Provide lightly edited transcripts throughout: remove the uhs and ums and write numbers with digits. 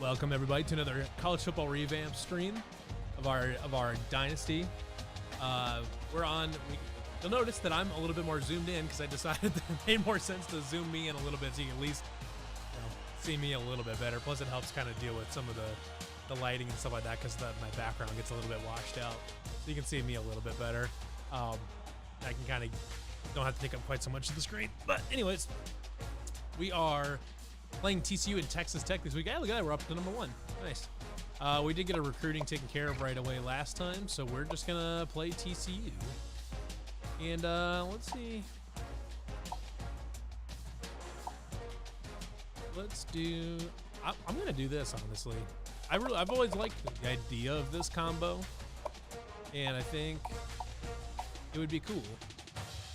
Welcome everybody to another college football revamp stream of our Dynasty. You'll notice that I'm a little bit more zoomed in because I decided that it made more sense to zoom me in a little bit so you can at least see me a little bit better. Plus it helps kind of deal with some of the lighting and stuff like that because my background gets a little bit washed out. So you can see me a little bit better. I can kind of don't have to take up quite so much of the screen. But anyways, we are playing TCU and Texas Tech this week. Hey, look at that. We're up to number 1. Nice. We did get a recruiting taken care of right away last time, so we're just going to play TCU. And let's see. Let's do... I'm going to do this, honestly. I've always liked the idea of this combo, and I think it would be cool.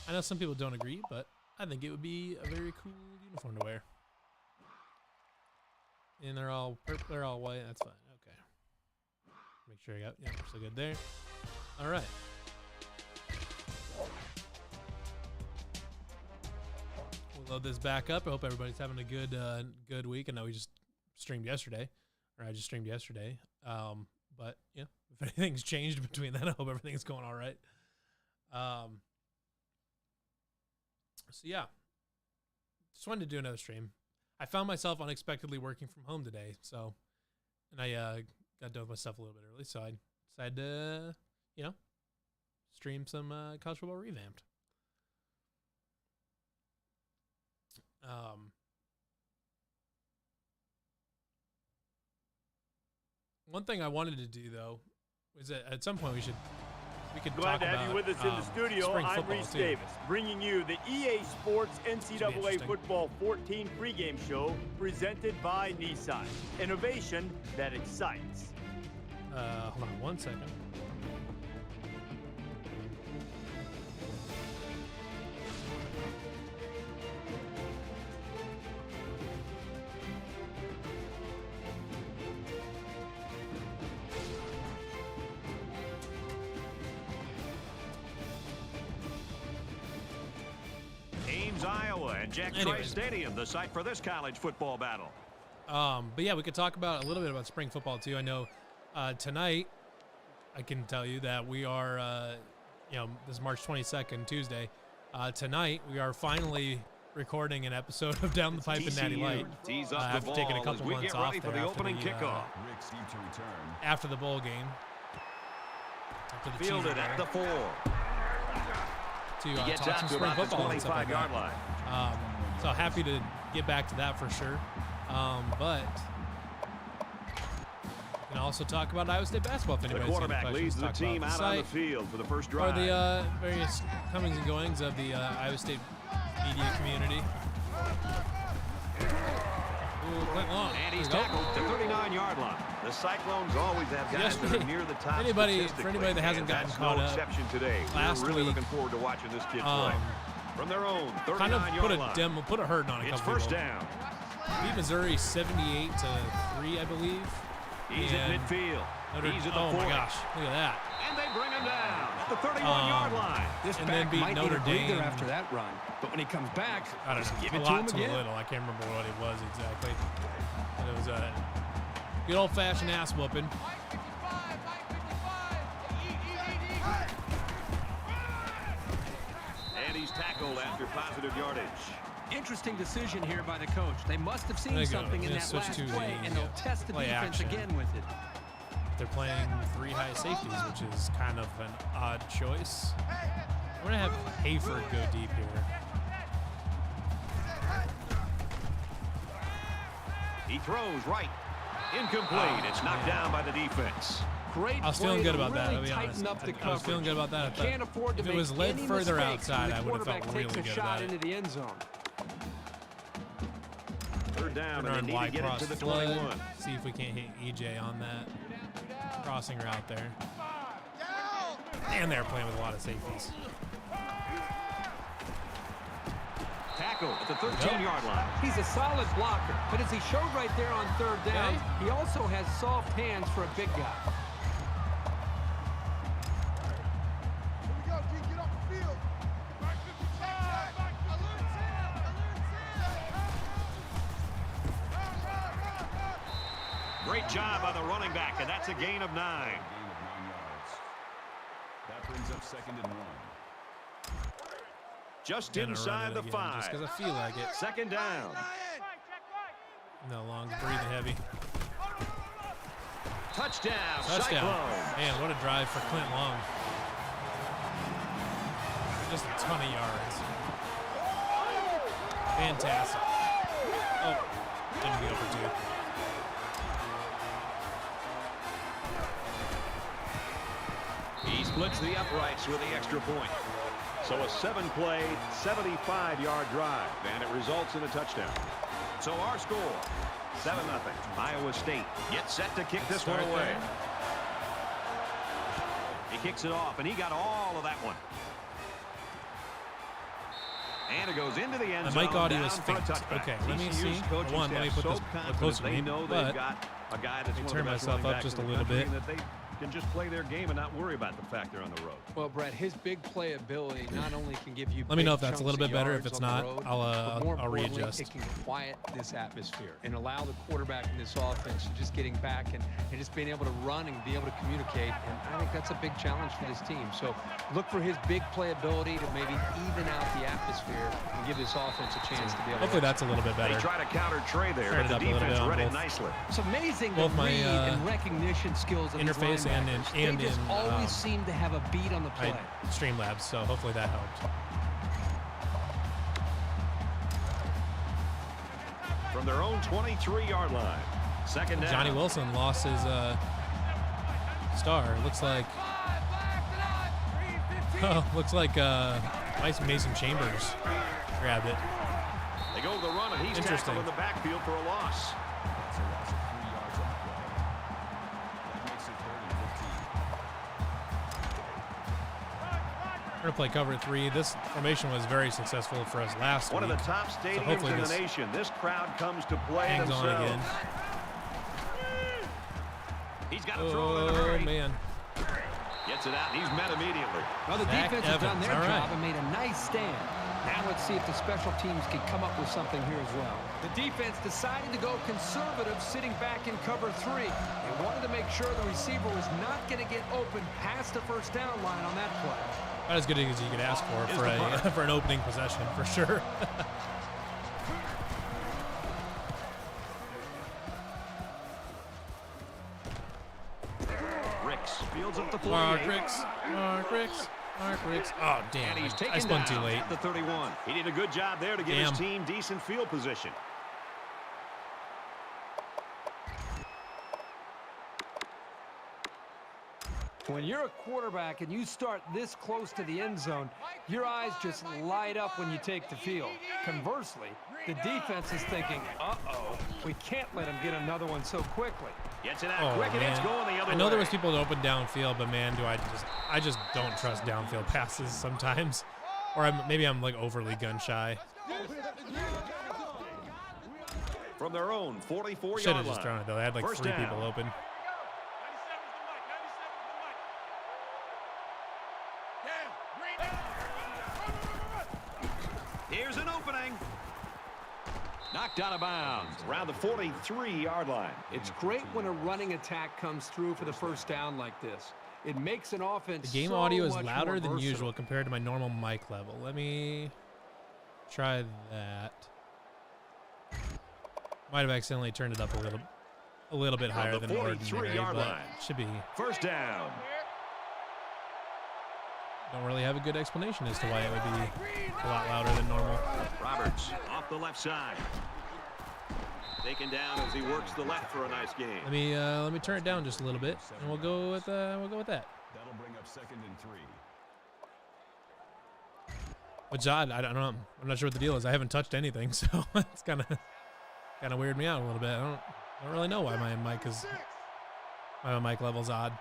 I know some people don't agree, but I think it would be a very cool uniform to wear. And they're all white. That's fine. Okay. Make sure I got, yeah, we're still good there. All right. We'll load this back up. I hope everybody's having a good week. I know we just streamed yesterday, or I just streamed yesterday. But yeah, if anything's changed between then, I hope everything's going all right. So yeah, just wanted to do another stream. I found myself unexpectedly working from home today, and I got done with my stuff a little bit early, so I decided to, stream some college football revamped. One thing I wanted to do though is that at some point we could Glad talk to have about, you with us in the studio. I'm Reese too. Davis, bringing you the EA Sports NCAA Football 14 pregame show presented by Nissan. Innovation that excites. Hold on 1 second. Iowa and Jack Trice Stadium, the site for this college football battle. But yeah, we could talk about a little bit about spring football too. I know tonight, I can tell you that we are, this is March 22nd, Tuesday. Tonight, we are finally recording an episode of Down the Pipe and Natty Light. After taking a couple months off there after the bowl game. After the Fielded at the 4. To talk some spring football and stuff like that. So happy to get back to that for sure. But we can also talk about Iowa State basketball if anybody's got any questions. The quarterback leads the team out on the field for the first drive. Or the various comings and goings of the Iowa State media community. Ooh, quite long. And he's tackled to the 39-yard line. The Cyclones always have guys that are near the top. For anybody that hasn't gotten caught up, exception today. We're really looking forward to watching this kid play. From their own 39-yard line. Put a hurting on a couple people. It's first down. Beat Missouri 78-3, I believe. He's at midfield. He's at the 40. Oh my gosh, look at that. And they bring him down at the 31-yard line. This and back then beat might Notre need a breather Dame after that run. But when he comes back, just give it a to lot him to again. a little. I can't remember what it was exactly. But it was a good old-fashioned ass whooping. And he's tackled after positive yardage. Interesting decision here by the coach. They must have seen something in that last play, and they'll test the defense again with it. They're playing 3 high safeties, which is kind of an odd choice. We're going to have Hayford go deep here. He throws right. Incomplete. It's knocked down by the defense. Great. I was feeling good about that, I'll be honest. I was feeling good about that. Can't afford to if it was led further outside, I would have felt really good about it. Into the end zone. Third down, and they need to get it to the 21. See if we can't hit EJ on that crossing route there. And they're playing with a lot of safeties. Tackle at the 13-yard line. He's a solid blocker, but as he showed right there on third down, he also has soft hands for a big guy. Great job by the running back, and that's a gain of 9. That brings up 2nd and 1. Just inside the 5. Just because I feel like it. 2nd down. No longer breathing heavy. Touchdown. Touchdown. Cyclones. Man, what a drive for Clint Long. Just a ton of yards. Fantastic. Oh, didn't get over 2. He splits the uprights with the extra point. So a 7-play, 75-yard drive, and it results in a touchdown. So our score, 7-0. Iowa State gets set to kick this one away. He kicks it off, and he got all of that one. And it goes into the end zone. My mic audio is faint. Okay, let me see. One, let me put this closer to me. But a guy that's turn myself up just a little bit. That they can just play their game and not worry about the fact they're on the road. Well, Brett, his big playability not only can give you. Let me know if that's a little bit better. If it's not, I'll readjust. It can quiet this atmosphere and allow the quarterback in this offense to just getting back and just being able to run and be able to communicate. And I think that's a big challenge for this team. So look for his big playability to maybe even out the atmosphere and give this offense a chance to be able. Hopefully that's a little bit better. They try to counter Trey there, but the defense read it nicely. It's amazing both my and recognition skills of interface and they just always seem to have a beat on the play. Streamlabs, so hopefully that helped. From their own 23-yard line, 2nd down. Johnny Wilson lost his star. Looks like Mason Chambers grabbed it. They go to the run, and he's tackled in the backfield for a loss. That's a loss of 3 yards on the play. That makes it 3rd and 15. We're going to play cover 3. This formation was very successful for us last week. One of the top stadiums in the nation. This crowd comes to play hangs themselves. On again. He's got to throw it in a hurry. Oh, man. Gets it out, and he's met immediately. Well, the defense has done their job and made a nice stand. Now let's see if the special teams can come up with something here as well. The defense decided to go conservative, sitting back in cover 3. They wanted to make sure the receiver was not going to get open past the first down line on that play. About as good as you could ask for an opening possession, for sure. Ricks fields up the play. Mark Ricks. Oh, damn. I spun too late. The 31. He did a good job there to give his team decent field position. When you're a quarterback and you start this close to the end zone, your eyes just light up when you take the field. Conversely, the defense is thinking, uh-oh, we can't let him get another one so quickly. Gets it out quick, and it's going the other way. I know there was people that opened downfield, but man, I just don't trust downfield passes sometimes. Or maybe I'm like overly gun shy. From their own 44-yard line. Should have just thrown it though. They had like 3 people open. Here's an opening. Knocked out of bounds around the 43-yard line. It's great when a running attack comes through for the first down like this. It makes an offense. The game audio is louder than usual compared to my normal mic level. Let me try that. Might have accidentally turned it up a little bit higher than ordinary, but should be. First down. Don't really have a good explanation as to why it would be a lot louder than normal. Roberts off the left side. Taken down as he works the left for a nice game. Let me turn it down just a little bit, and we'll go with that. That'll bring up 2nd and 3. Which odd, I don't know. I'm not sure what the deal is. I haven't touched anything, so it's kind of weirded me out a little bit. I don't really know why my mic level's odd.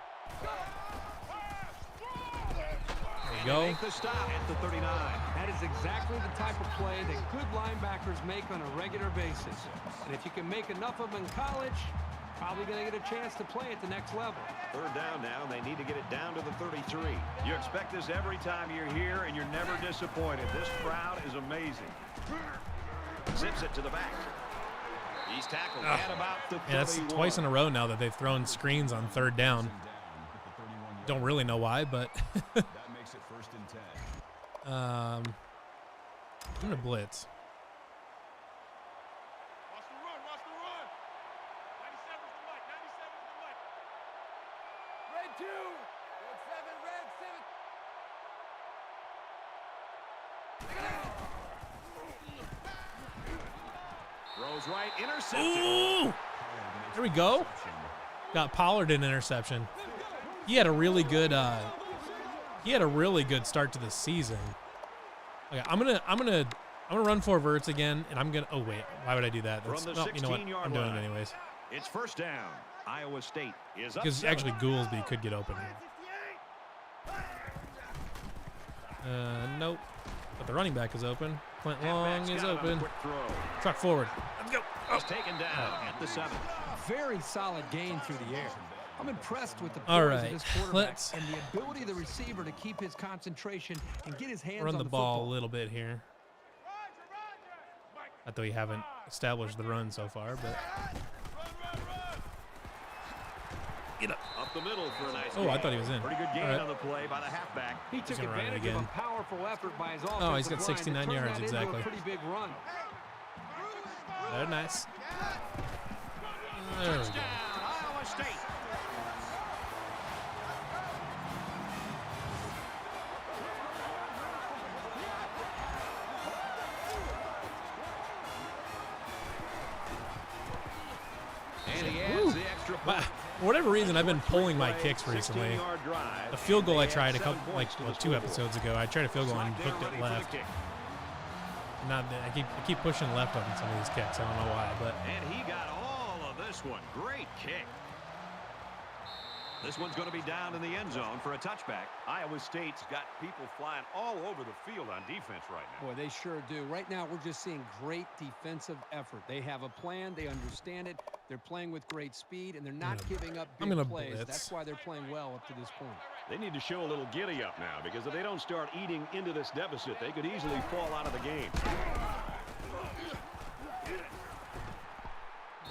Go. Make the stop at the 39. That is exactly the type of play that good linebackers make on a regular basis. And if you can make enough of them in college, probably going to get a chance to play at the next level. 3rd down now, and they need to get it down to the 33. You expect this every time you're here, and you're never disappointed. This crowd is amazing. Zips it to the back. He's tackled at about the 31. Yeah, that's twice in a row now that they've thrown screens on third down. Don't really know why, but That makes it 1st and 10. I'm gonna blitz. Watch the run, watch the run. 97's the mic, 97's the mic. Red 2, red 7, red 7. Throws right, intercepted. Ooh! There we go. Got Pollard an interception. He had a really good start to the season. Okay, I'm gonna run 4 verts again, and I'm gonna. Oh wait, why would I do that? That's, From the you know what? 16-yard I'm doing line. it anyways. It's 1st down. Iowa State is up Because 7. actually, Goolsby could get open here. Nope. But the running back is open. Clint Long is open. Quick throw. Truck forward. Let's go. He's taken down at the 7. Very solid gain through the air. I'm impressed with the All poise right, of this quarterback let's and the ability of the receiver to keep his concentration and get his hands run on the the ball football. a little bit here. Not that we haven't established the run so far, but get up. Up the middle for a nice Oh, gain. I thought he was in. Pretty good gain All right. on the play by the halfback. He took gonna run it advantage of a again. powerful effort by his offensive Oh, he's got line 69 to turn yards, that into exactly. a pretty big run. Very nice. There we go. Touchdown, Iowa State. And he adds the extra point. For whatever reason, I've been pulling my kicks recently. 16-yard drive. The field goal I tried a They add couple, 7 like points to the 2 scoreboard. episodes ago. I tried a field goal and They're hooked ready it for the left. kick. Not that I keep pushing left on some of these kicks. I don't know why, but And he got all of this one. Great kick. This one's going to be down in the end zone for a touchback. Iowa State's got people flying all over the field on defense right now. Boy, they sure do. Right now, we're just seeing great defensive effort. They have a plan. They understand it. They're playing with great speed, and they're not giving up I'm big gonna plays. blitz. That's why they're playing well up to this point. They need to show a little giddy up now, because if they don't start eating into this deficit, they could easily fall out of the game.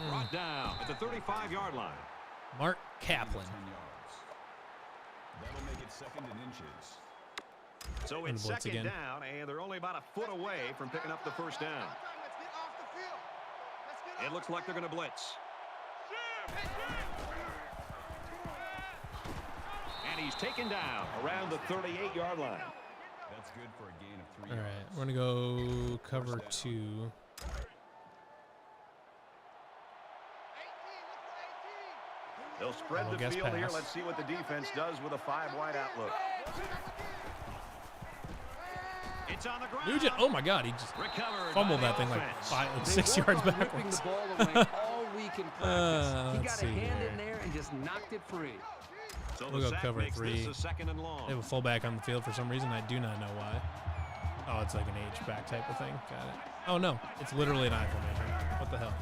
Brought down at the 35-yard line. Mark Kaplan. 10 yards. That'll make it 2nd and inches. So And it's blitz 2nd again. down, and they're only about a foot away from picking up the 1st down. Let's get off the field. Let's get It looks like they're going to blitz. And he's taken down around the 38-yard line. That's good for a gain of 3 All yards. right, we're gonna go cover 2. They'll spread Little the guess field here. pass. Let's see what the defense does with a 5-wide outlook. It's on the ground. Nugent, oh my God, he just Recovered fumbled by that the thing like offense. 6 They work yards on ripping backwards. the ball away all week in practice. He let's got see a hand here. in there and just knocked it free. So We'll the go sack cover makes 3. this a 2nd and long. They have a fullback on the field for some reason. I do not know why. Oh, it's like an H-back type of thing. Got it. Oh, no. It's literally an I formation. What the hell?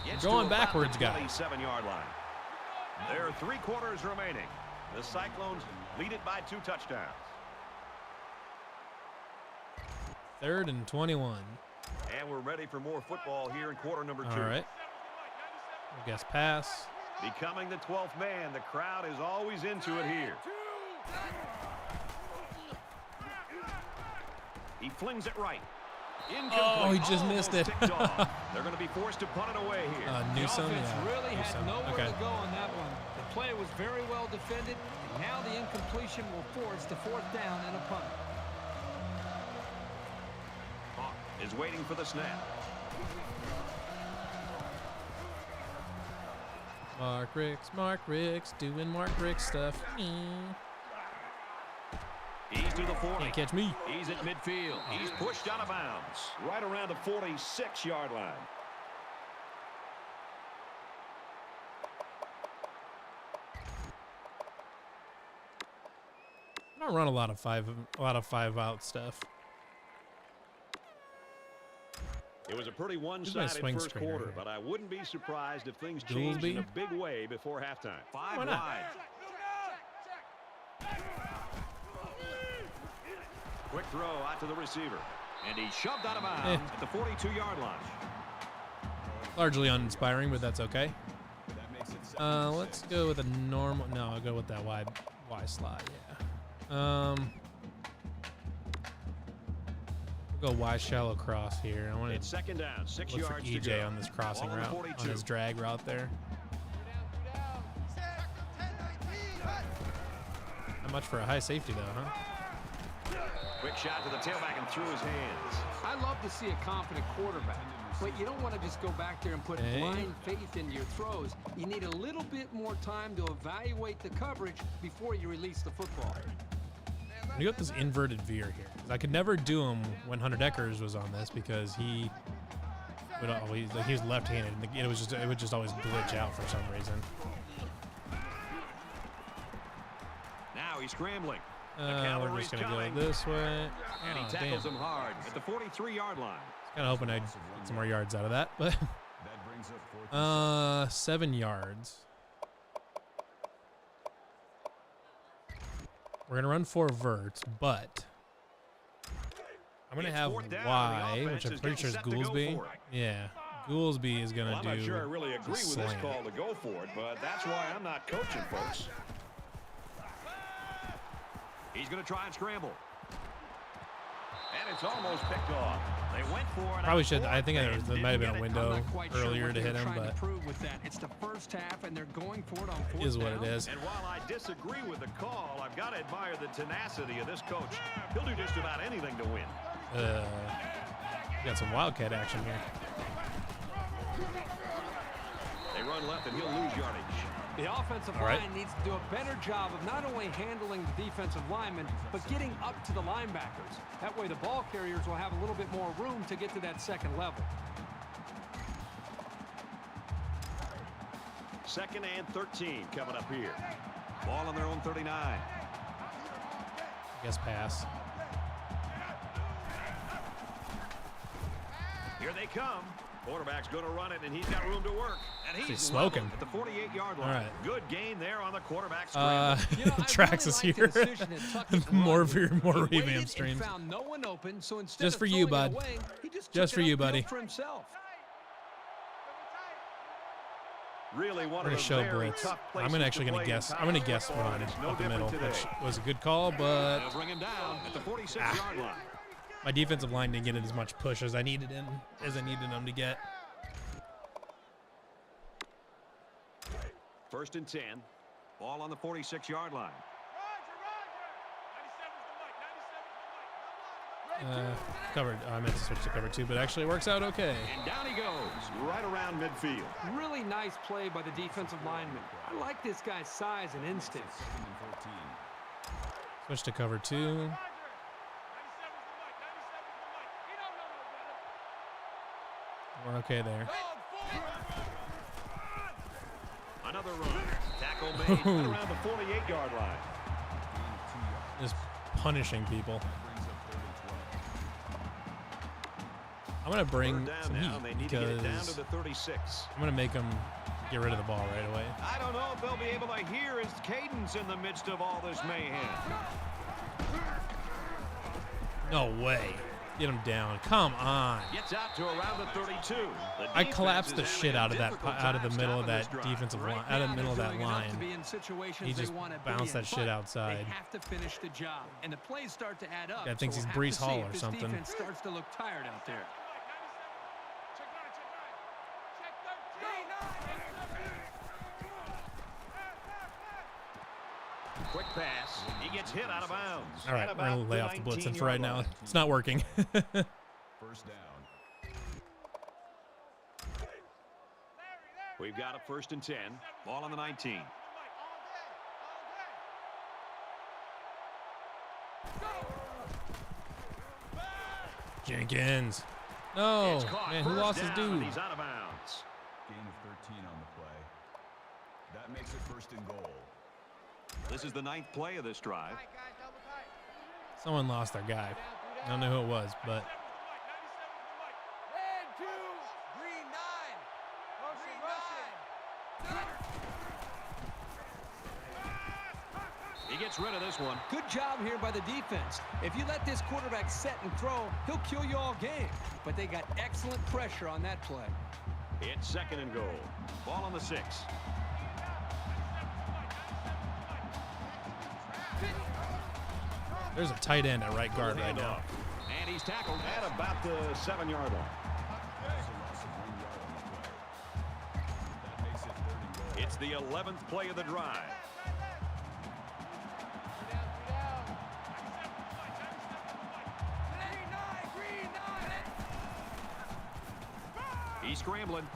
Gets Going to about backwards, the guys. 27-yard line. There are 3 quarters remaining. The Cyclones lead it by 2 touchdowns. 3rd and 21. And we're ready for more football here in quarter number 2. All right. I guess pass. Becoming the 12th man. The crowd is always into it here. He flings it right. Incomplete. Oh, he just missed it. Almost ticked off. They're going to be forced to punt it away here. The Newsome, offense yeah. really had Newsome. nowhere Okay. to go on that one. The play was very well defended, and now the incompletion will force the 4th down and a punt. Hawk is waiting for the snap. Mark Ricks, doing Mark Ricks stuff. He's to the 40. Can't catch me. He's at midfield. He's pushed out of bounds. Right around the 46-yard line. I don't run a lot of five out stuff. It was a pretty my one-sided swing first screen right quarter, here. but I wouldn't be surprised if things changed Goolsby? in a big way before halftime. 5 Why not? wide. Quick throw out to the receiver. And he's shoved out of bounds at the 42-yard line. Largely uninspiring, but that's okay. Let's go with a normal. No, I'll go with that Y slide. Yeah. We'll go Y shallow cross here. I want to second down, 6 look for yards to EJ go. on this crossing Ball on the route, 42. on his drag route there. Not much for a high safety though, huh? Quick shot to the tailback and through his hands. I love to see a confident quarterback, but you don't want to just go back there and put blind faith into your throws. You need a little bit more time to evaluate the coverage before you release the football. I'm gonna go with this inverted veer here. 'Cause I could never do him when Hunter Deckers was on this because he would always, like, he was left-handed. And it would just always glitch out for some reason. Now he's scrambling. We're just gonna go this way. And he tackles him hard at the 43-yard line. Kind of hoping I'd get some more yards out of that, but 7 yards. We're gonna run 4 verts, but I'm gonna have Y, which I'm pretty sure is Goolsby. Yeah, Goolsby is gonna do. I'm not sure I really agree with this call to go for it, but that's why I'm not coaching, folks. He's going to try and scramble. And it's almost picked off. They went for it. Probably should. I think there might have been a window earlier to hit him, but it's the first half, and they're going for it on fourth is what it down. is. And while I disagree with the call, I've got to admire the tenacity of this coach. He'll do just about anything to win. Got some Wildcat action here. They run left, and he'll lose yardage. The offensive line needs to do a better job of not only handling the defensive linemen, but getting up to the linebackers. That way the ball carriers will have a little bit more room to get to that second level. 2nd and 13 coming up here. Ball on their own 39. I guess pass. Here they come. Quarterback's going to run it, and he's got room to work. And he's smoking at the 48-yard line. All right. Good gain there on the quarterback scramble. Trax is here. more revamp streams. No one open, so just for you, bud. Away, just for you, buddy. For himself. Really one We're gonna of show the very blitz. tough I'm places actually to gonna play guess. in I'm gonna college guess football, run and it's no up the middle, different today. which was a good call, but They'll bring him down at the 46-yard line. my defensive line didn't get as much push as I needed them to get. 1st and 10. Ball on the 46-yard line. Covered. I meant to switch to cover 2, but actually it works out okay. And down he goes, right around midfield. Really nice play by the defensive lineman. I like this guy's size and instinct. Switch to cover 2. We're okay there. Another run. Tackle made right around the 48-yard line. Just punishing people. I'm going to bring some heat because I'm going to make them get rid of the ball right away. I don't know if they'll be able to hear his cadence in the midst of all this mayhem. No way. Get him down. Come on. Gets out to around the 32. I collapsed the shit out of that, out of the middle of that defensive line, out of the middle of that line. He just bounced that shit outside. They have to finish the job, and the plays start to add up. I think he's Breece Hall or something. Defense starts to look tired out there. Quick pass. He gets hit out of bounds. All right, we're going to lay off the blitzing for right now. It's not working. First down. We've got a 1st and 10. Ball on the 19. Jenkins. No. Man, who lost his dude? He's out of bounds. Gain of 13 on the play. That makes it 1st and goal. This is the 9th play of this drive. Someone lost their guy. I don't know who it was, but He gets Gets rid of this one. Good job here by the defense. If you let this quarterback set and throw, he'll kill you all game. But they got excellent pressure on that play. It's 2nd and goal. Ball on the 6. There's a tight end at right guard right now. And he's tackled at about the 7-yard line. It's the 11th play of the drive. He's scrambling.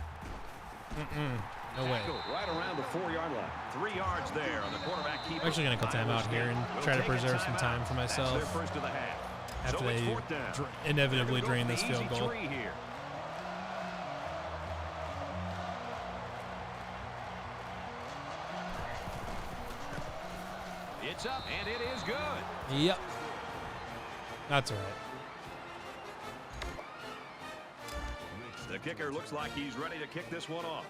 No way. Right around the 4-yard line. 3 yards there on the quarterback keeper. I'm actually going to call time out here and try to preserve some time for myself That's their first of the half. after So they it's 4th down. inevitably They're gonna drain go this for the field easy goal. 3 here. It's up, and it is good. Yep. That's all right. The kicker looks like he's ready to kick this one off.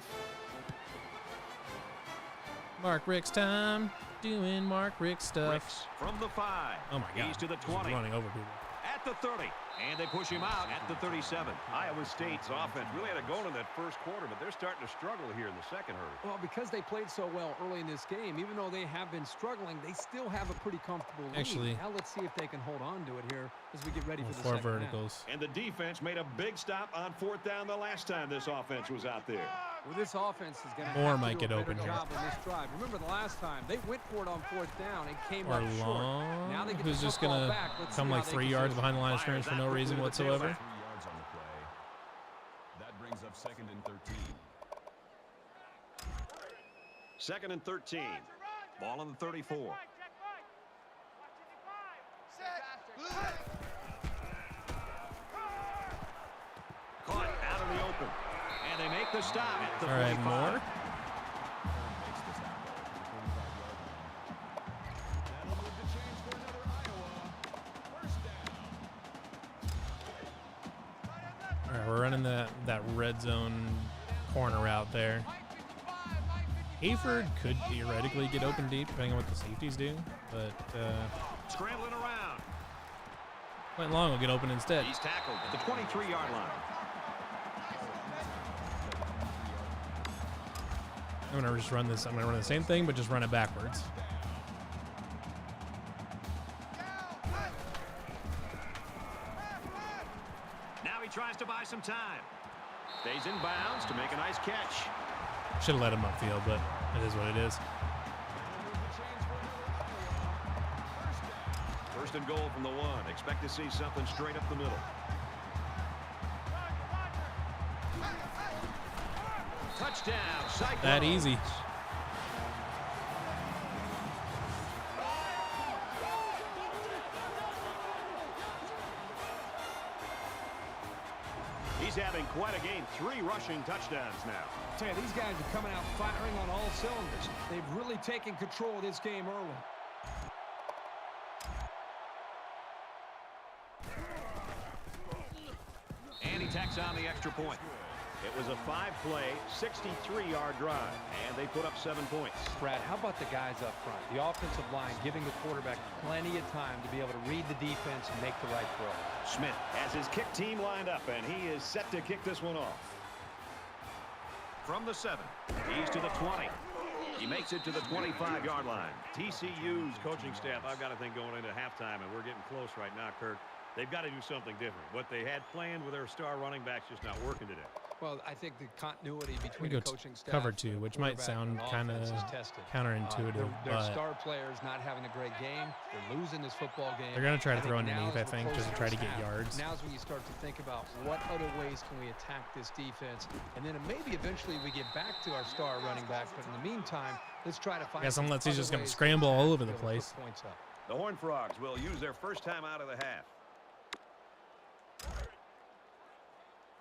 Mark Rick's time. Doing Mark Rick stuff. Ricks from the 5. Oh, my God. He's to the Just 20. running over people. At the 30. And they push him out at the 37. Iowa State's offense really had it going in that first quarter, but they're starting to struggle here in the second half. Well, because they played so well early in this game, even though they have been struggling, they still have a pretty comfortable lead. Actually, now let's see if they can hold on to it here as we get ready for the 4 second half. verticals. And the defense made a big stop on 4th down the last time this offense was out there. Well, this offense is going to More have might to do get a better open here. job on this drive. Remember the last time they went for it on 4th down and came Or up short. Long, Now they get who's the just football going to back. Let's come see like how 3 they yards position. behind the line of scrimmage for no reason whatsoever. 3 yards on the play. That brings up 2nd and 13. 2nd and 13. Ball on the 34. Caught out in the open. And they make the stop at the All right, 45. more. Makes the tackle at the 45-yard line. That'll move the chains for another Iowa. First down. All right, we're running that red zone corner out there. Hayford could theoretically get open deep, depending on what the safeties do, but Scrambling around. Quentin Long will get open instead. He's tackled at the 23-yard line. I'm gonna just run this. I'm gonna run the same thing, but just run it backwards. Now he tries to buy some time. Stays in bounds to make a nice catch. Should have let him upfield, but it is what it is. First and goal from the 1. Expect to see something straight up the middle. Touchdown, Cyclones. That easy. He's having quite a game. 3 rushing touchdowns now. I tell you, these guys are coming out firing on all cylinders. They've really taken control of this game early. And he tacks on the extra point. It was a 5-play, 63-yard drive, and they put up 7 points. Brad, how about the guys up front? The offensive line giving the quarterback plenty of time to be able to read the defense and make the right throw. Smith has his kick team lined up, and he is set to kick this one off. From the 7, he's to the 20. He makes it to the 25-yard line. TCU's coaching staff, I've got to think, going into halftime, and we're getting close right now, Kirk. They've got to do something different. What they had planned with their star running back's just not working today. Well, I think the continuity We between go the coaching staff cover and 2, the which might quarterback sound and kind of offense is tested. counterintuitive, Their but star players not having a great game. They're losing this football game. they're going to try to I think throw now underneath, as I we're think, just to closing try to this get half, yards. Now's when you start to think about what other ways can we attack this defense, and then maybe eventually we get back to our star running back. But in the meantime, let's try to find. I guess some unless he's other just going to ways scramble all over to the be able to place. put points up. The Horned Frogs will use their first time out of the half.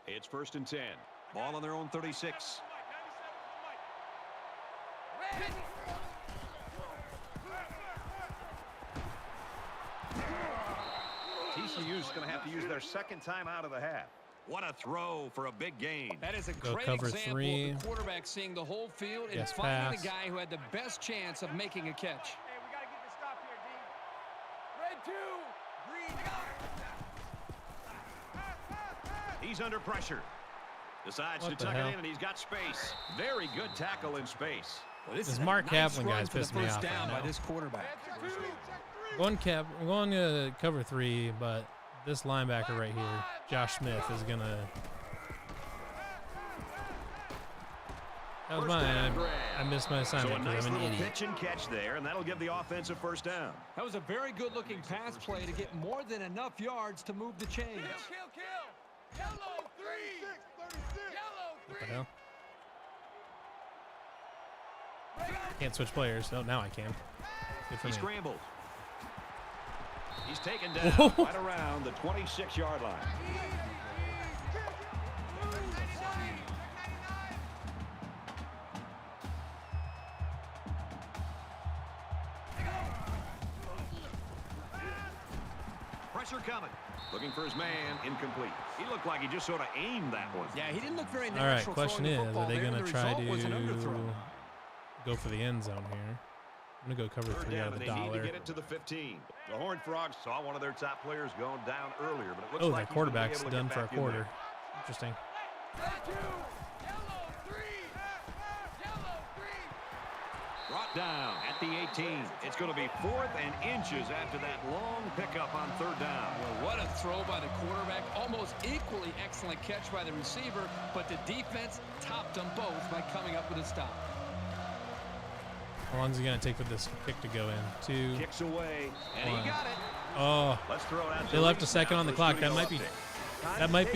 It's 1st and 10. Ball on their own 36. TCU's going to have to use their second time out of the half. What a throw for a big gain. That is a Go great cover example 3. of the quarterback seeing the whole field and Yes, finding pass. the guy who had the best chance of making a catch. Hey, we got to get the stop here. He's under pressure. Decides What to the tuck hell? it in, and he's got space. Very good tackle in space. Well, this This is a Mark nice Kaplan run guy's for the pissing me first off right down by now. this quarterback. I'm going to cover 3, but this linebacker right here, Josh Smith, is going to... That was First mine. down grab. I missed my So a assignment nice because I'm an little idiot. pitch and catch there, and that'll give the offensive first down. That was a very good-looking pass play to get more than enough yards to move the chains. Kill. Yellow 3. Yellow 3. What the hell? Can't switch players. Oh, now I can. Good for He me. scrambled. He's taken down right around the 26-yard line. Pressure coming. Looking for his man. Incomplete. He looked like he just sort of aimed that one. Yeah, he didn't look very All right, natural. question throwing the is, football are they there, going and to the try result was an underthrow. to go for the end zone here? I'm going to go cover Third 3 out down, of and the they need to dollar. get it to the 15. The Horned Frogs saw one of their top players going down earlier, but it looks Oh, like that he's gonna be quarterback's able to done get for a back in quarter. there. Interesting. Yellow 3. Yellow 3. Brought down at the 18. It's going to be 4th and inches after that long pickup on third down. Well, what a throw by the quarterback. Almost equally excellent catch by the receiver, but the defense topped them both by coming up with a stop. How long is it going to take for this kick to go in? 2. Kicks away, and One. he got it. Oh, Let's throw it out. they left a second on the clock. That might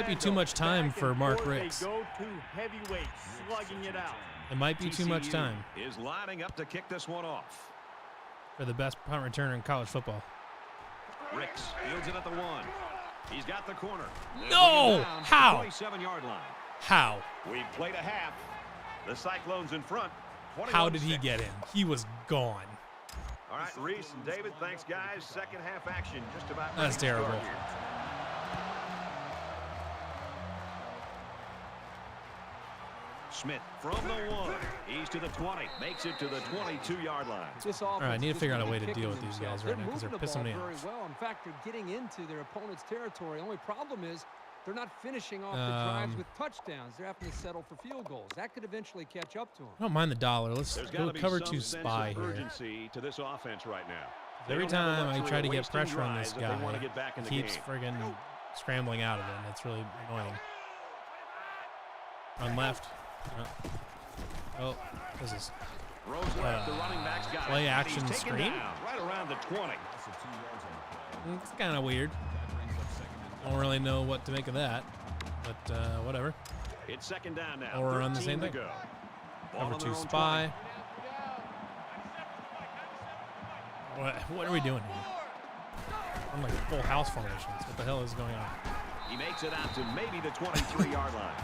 be too much time for Mark Ricks. They go to heavyweight, slugging it out. It might be too much time Is lining up to kick this one off. for the best punt returner in college football. Ricks fields it at the 1. He's got the corner. No! How? 27-yard line. How? We've played a half. The Cyclones in front. How did he 21-6. get in? He was gone. All right, Reese and David, thanks, guys. Second half action just about ready That's to start terrible. here. Smith from the 1. He's to the 20. Makes it to the 22-yard line. This right, I offense need to is figure out a gonna way be to deal with kicking these guys themselves. right now 'cause they're moving the pissing me ball off. very well. In fact, they're getting into their opponent's territory. Only problem is they're not finishing off the drives with touchdowns. They're having to settle for field goals. That could eventually catch up to them. I don't mind the dollar. Let's There's go got to be cover some 2 sense spy of here. urgency to this offense right now. They Every don't have the time I luxury try of to get wasting pressure on this drives if they want to guy, get back in he the keeps game. friggin' scrambling out of it, and it's really annoying. On left. Oh, this is Rose left, the running back's got play it. And action he's taken screen? down right around the 20. it's kind of weird. Don't really know what to make of that, but whatever. It's second down now. Or run the 13 same to thing. go. Ball Cover on their 2 own spy. What are we doing here? I'm like full house formations. What the hell is going on? 20. He makes it out to maybe the 23-yard line.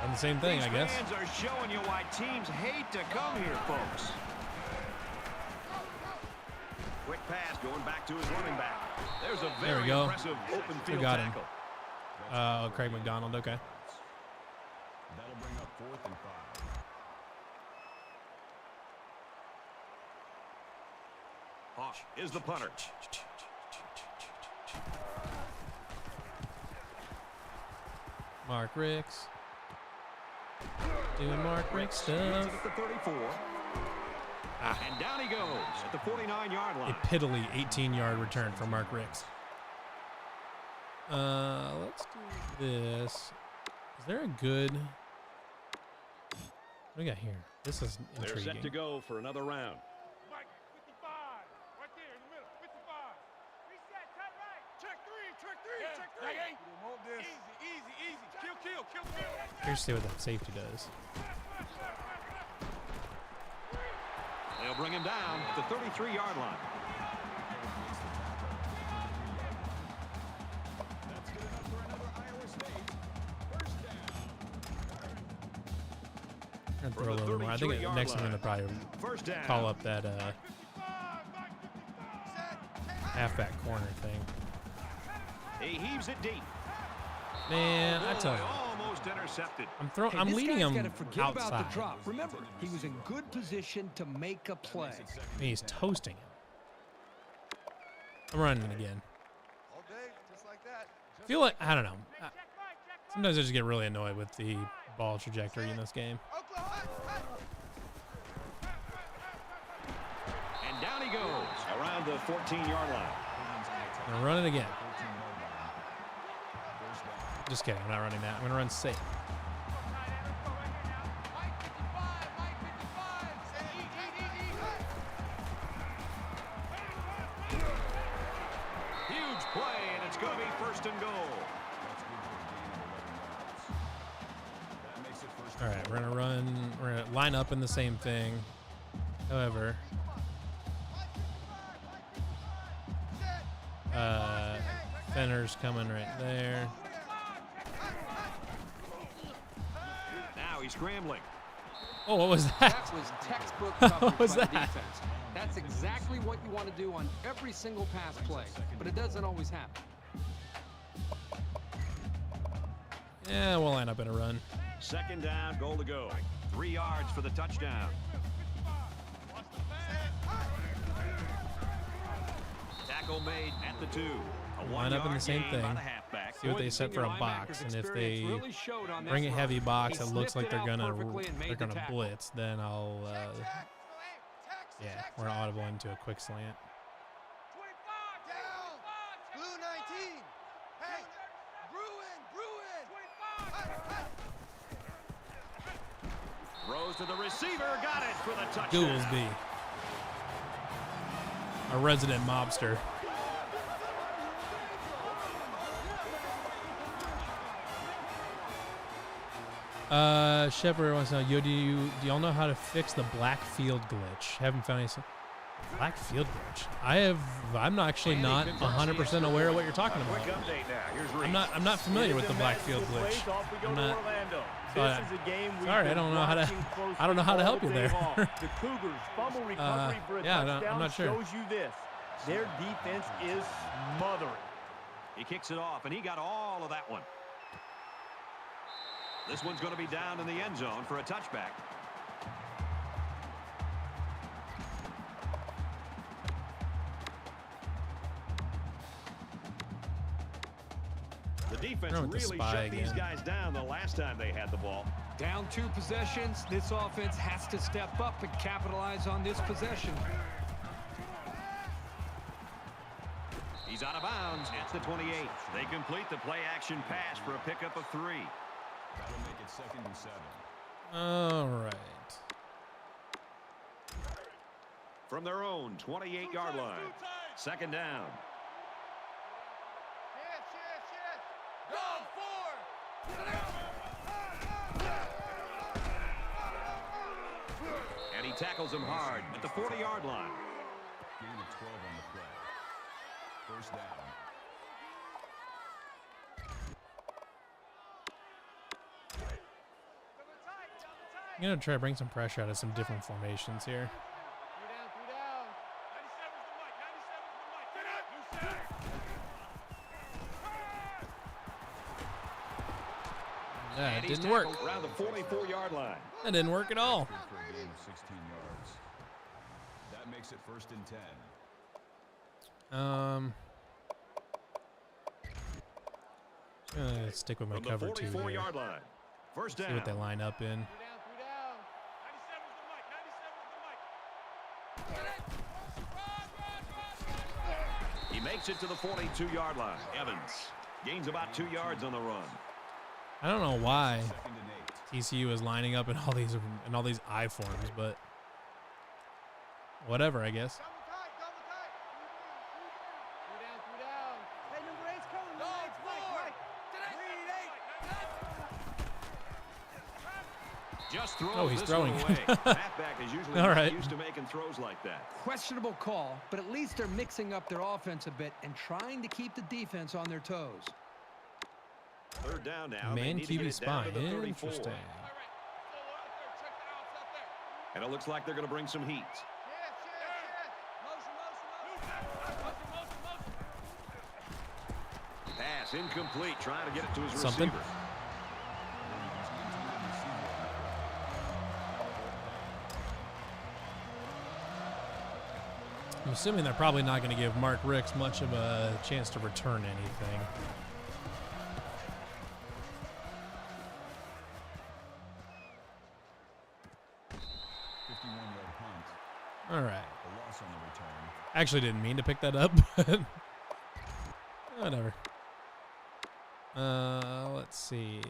And the same thing, These I guess. fans are showing you why teams hate to come here, folks. Quick pass going back to his running back. There's a There we very go. impressive open We field got him. tackle. Craig McDonald. Okay. That'll bring up 4th and 5. Hawk is the punter. Mark Ricks. Doing Mark Ricks stuff. At the 34. And down he goes at the 49-yard A line. piddly 18-yard return from Mark Ricks. Let's do this. Is there a good... What do we got here? This is They're set to intriguing. go for another round. Mike, 55. Right there in the middle. 55. Reset, cut right. Check 3. Check 3. Check 3. Easy. Kill. Here's to see what that safety does. They'll bring him down at the 33-yard line. That's good enough for another Iowa State. First down. And throw a little more. I think 33-yard next I'm line. gonna probably First down. call up that halfback corner thing. He heaves it deep. Man, I tell you. Almost intercepted. I'm leading him Gotta forget outside. about the drop. Remember, he was in good position to make a play. And he's toasting him. I'm running it again. All day, just like that. I feel like, I don't know. Sometimes I just get really annoyed with the ball trajectory in this game. And down he goes around the 14-yard line. I'm gonna run it again. Just kidding, I'm not running that. I'm gonna run safe. Huge play, and it's going to be first and goal. All right, we're gonna line up in the same thing. However, Fenner's coming right there. Now he's scrambling. Oh, what was that? That was textbook coverage What was by the that? defense. That's exactly what you want to do on every single pass play, but it doesn't always happen. Yeah, we'll line up in a run. Second down, goal to go. 3 yards for the touchdown. Tackle made at the 2. A Line up in the same gain by thing. the halfback. See what they set for a box, and if they bring a heavy box that looks like they're gonna blitz, then I'll yeah, we're gonna audible into a quick slant. Blue 19. Hey, Bruin. Throws to the receiver, got it for the touchdown. Goolsby, a resident mobster. Shepard wants to know, do y'all know how to fix the black field glitch? Haven't found any. Black field glitch. I'm not actually not 100% aware of what you're talking about. Quick update now. Here's I'm not familiar with the black field glitch. I'm not. Sorry, I don't know how to help you there. The Cougars fumble recovery for a touchdown I'm not sure. shows you this. Their defense is smothering. He kicks it off, and he got all of that one. This one's going to be down in the end zone for a touchback. The defense really shut these guys down the last time they had the ball. Down 2 possessions. This offense has to step up and capitalize on this possession. He's out of bounds at the 28. They complete the play-action pass for a pickup of 3. That'll make it 2nd and 7. All right. From their own 28-yard line. Second down. And he tackles him hard at the 40-yard line. Gain of 12 on the play. First down. I'm gonna try to bring some pressure out of some different formations here. Yeah, it didn't work. Around the 44-yard line. That didn't work at all. For a gain of 16 yards. That makes it 1st and 10. Stick with my From cover the 2 here. 44-yard line. First down. See what they line up in. He makes it to the 42-yard line. Evans gains about 2 yards on the run. I don't know why 2nd and 8. TCU is lining up in all these I forms, but whatever, I guess. Just throws Oh, he's this throwing. one away. Halfback is usually All not right. used to making throws like that. Questionable call, but at least they're mixing up their offense a bit and trying to keep the defense on their toes. Third down now. Man They need to get QB it down spy. to the 34. Interesting. And it looks like they're going to bring some heat. Pass It's incomplete, trying to get it to his Something. receiver. I'm assuming they're probably not going to give Mark Ricks much of a chance to return anything. All right. Actually didn't mean to pick that up, but whatever. Let's see.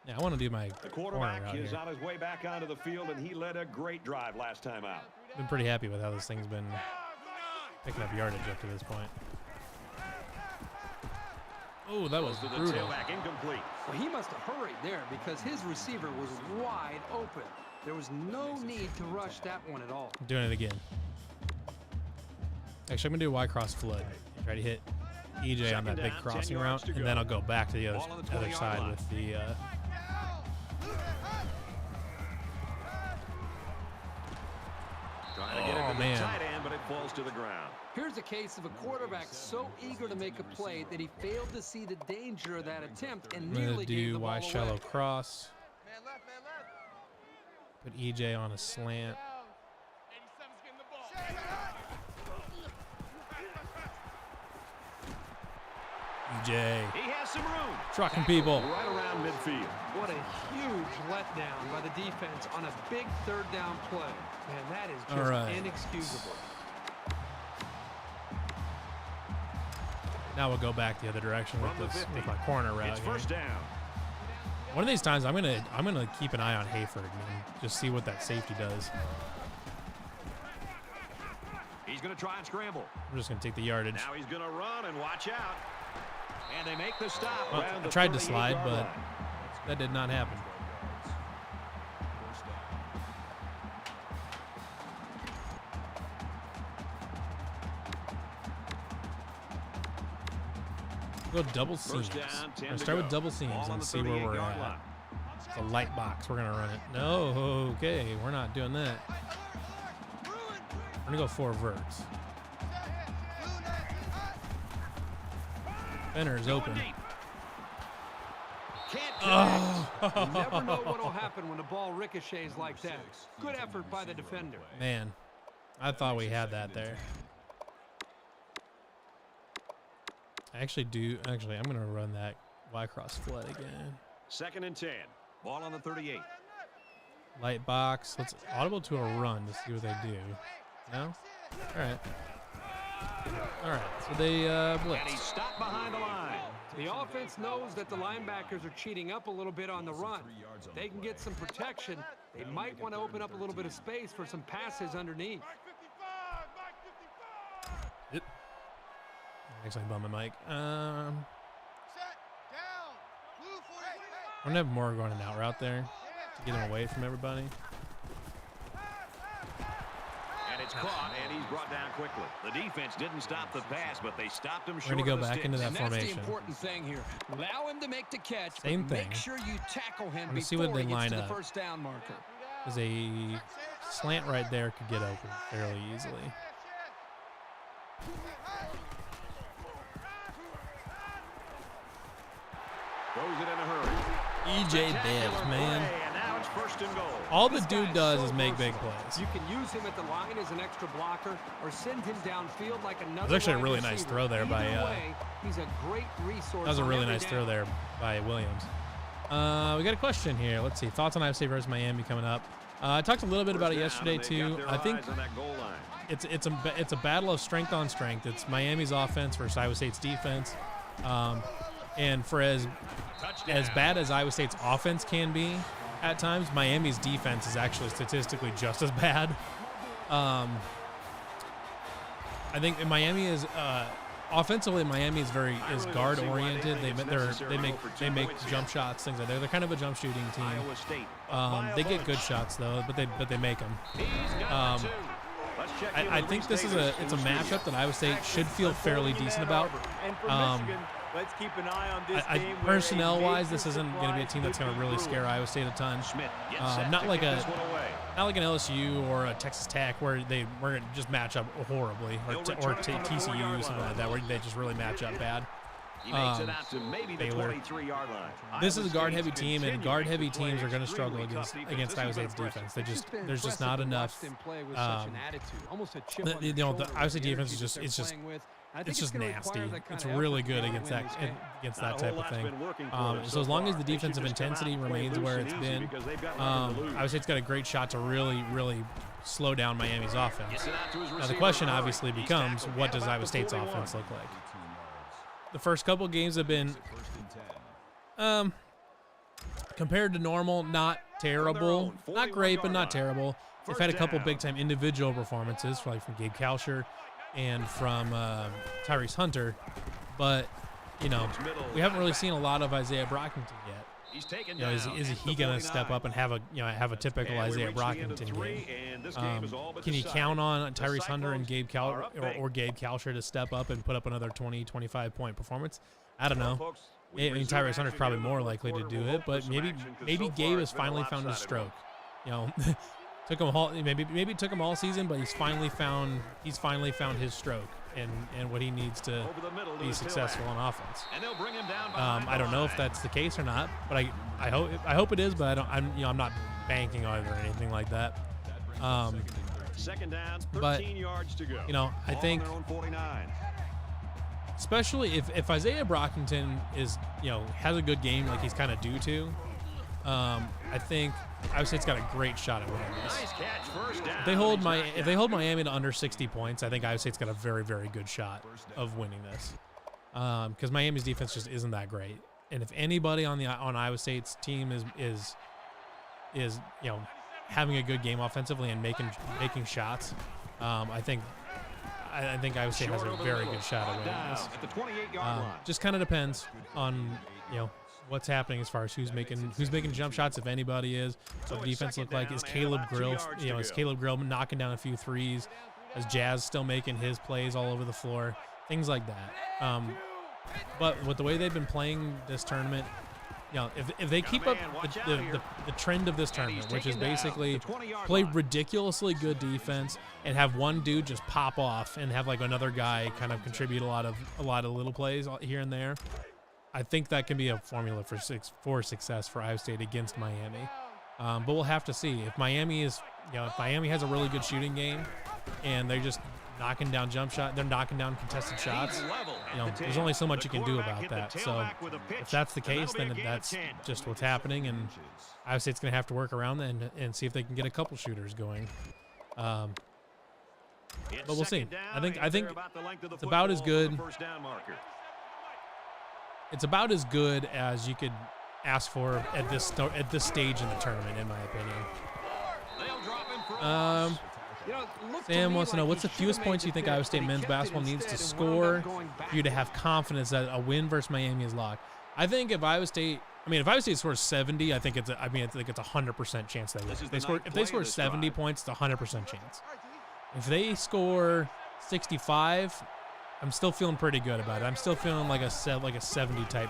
Yeah, I want to do my The corner quarterback route is here. on his way back onto the field, and he led a great drive last time out. Been pretty happy with how this thing's been picking up yardage up to this point. Oh, that was To the brutal. tailback, incomplete. Well, he must have hurried there because his receiver was wide open. There was no need to rush that one at all. I'm doing it again. Actually, I'm going to do Y cross flood. Try to hit EJ on that big crossing route, and then I'll go back to the other side with the Trying to get it to man. the tight end, but it falls to the ground. Here's a case of a quarterback so eager to make a play that he failed to see the danger of that attempt and I'm going nearly to gave do the ball Y away. shallow cross. Put EJ on a slant. EJ. He has some room. Trucking people. Right around midfield. What a huge letdown by the defense on a big third down play. Man, that is just All right. inexcusable. Now we'll go back the other direction with, From the this, 50. with my corner route It's here. first down. One of these times, I'm gonna keep an eye on Hayford and just see what that safety does. He's going to try and scramble. I'm just gonna take the yardage. Now he's going to run and watch out. And they make the stop. Well, around I the tried to slide, 38-yard but line. that did not happen. Go double seams. First down, 10 Or to start go. with double seams Ball on and the see where we're 38-yard at. line. It's a light box. We're gonna run it. No, okay, we're not doing that. We're gonna go 4 verts. Benner is open. Deep. Can't Oh, You never know what will happen when the ball ricochets like that. Good effort by the defender. man, I thought we had that there. Actually, I'm gonna run that Y cross flood again. Second and 10. Ball on the 38. Light box. Let's audible to a run to see what they do. No? All right. All right. So they And he's blitz. stopped behind the line. The offense knows that the linebackers are cheating up a little bit on the run. If they can get some protection, they might want to open up a little bit of space for some passes underneath. Yep. Actually, bump my mic. I'm gonna have more going an out route there to get him away from everybody. And it's caught, and he's brought down quickly. The defense didn't stop the pass, but they stopped him We're short gonna go of the back into sticks. that And that's formation. the important thing here. Allow him to make the catch, Same but thing. make sure you tackle him Wanna see before what they he gets line to the up. first down marker. There's a slant right there could get open fairly easily. Throws it in a hurry. EJ Bibbs, Spectacular man. play, and now it's first and goal. All the This dude guy's does so is make big versatile. plays. You can use him at the line as an extra blocker or send him downfield like another. It was actually a wide really nice receiver. throw there by, Either way, he's a great resource. That was a on really every nice throw down. there by Williams. We got a question here. Let's see. Thoughts on Iowa State versus Miami coming up. I talked a little bit about it First down, yesterday and they've too. got their I think eyes on that goal line. it's a battle of strength on strength. It's Miami's offense versus Iowa State's defense. And for as bad as Iowa State's offense can be at times, Miami's defense is actually statistically just as bad. I think Miami is offensively. Miami is guard oriented. They make jump shots, things like that. They're kind of a jump shooting team. Iowa State. They get good shots though, but they make them. He's got two. Let's check in I with think Reese this is Davis it's a in the matchup studio. that Iowa State should feel fairly decent about. And for Michigan, let's keep an eye on this game. where a Personnel-wise, this major isn't going to be a team that's going to surprise really could be scare Iowa State a ton. Schmidt gets set Not to like kick a this one away. not like an LSU or a Texas Tech where we're going to just match up horribly, or He'll return it from the TCU 4-yard something line. like that where they just really match up bad. He makes it out to maybe the Baylor. 23-yard line. This is a Iowa guard-heavy State's team, and continuing guard-heavy to play teams are going to struggle extremely tough against defense. Iowa This has State's been defense. impressive. There's just not enough. The Iowa State defense is just it's just nasty. It's really good against that type of thing. So as long as the defensive intensity remains where it's been, Iowa State's got a great shot to really slow down Miami's offense. Now the question obviously becomes, what does Iowa State's offense look like? The first couple games have been compared to normal, not terrible, not great, but not terrible. They've had a couple big-time individual performances, like from Gabe Kalsher and from Tyrese Hunter, but we haven't really seen a lot of Isaiah Brockington yet. Is he going to step up and have a typical Isaiah Brockington game? Can you count on Tyrese Hunter and Gabe Kalsher to step up and put up another 20-25 point performance? I don't know. I mean, Tyrese Hunter's probably more likely to do it, but maybe Gabe has finally found his stroke. Took him maybe it took him all season, but he's finally found his stroke and what he needs to be successful on offense. I don't know if that's the case or not, but I hope it is, but I'm not banking on it or anything like that. Second down, 13 but yards to go. I think especially if Isaiah Brockington has a good game like he's kind of due to, I think Iowa State's got a great shot at winning this. Nice catch, first down. If they hold Miami to under 60 points, I think Iowa State's got a very, very good shot of winning this. Because Miami's defense just isn't that great, and if anybody on Iowa State's team is having a good game offensively and making shots, I think Iowa State has a very good shot at winning this. At the 28-yard line. Just kind of depends on what's happening as far as who's making jump shots, if anybody is. What the defense look like? Is Caleb Grill knocking down a few threes? Is Jazz still making his plays all over the floor? Things like that. But with the way they've been playing this tournament, if they keep up the trend of this tournament, which is basically play ridiculously good defense and have one dude just pop off and have like another guy kind of contribute a lot of little plays here and there, I think that can be a formula for success for Iowa State against Miami. But we'll have to see if Miami has a really good shooting game and they're just knocking down they're knocking down contested shots. There's only so much you can do about that. So if that's the case, then that's just what's happening, and Iowa State's going to have to work around and see if they can get a couple shooters going. But we'll see. I think it's about as good. It's about as good as you could ask for at this stage in the tournament, in my opinion. Sam wants to know, what's the fewest points you think Iowa State men's basketball needs to score for you to have confidence that a win versus Miami is locked? I think if Iowa State scores 70, I think it's a 100% chance they win. If they score 70 points, it's a 100% chance. If they score 65, I'm still feeling pretty good about it. I'm still feeling like a 70%.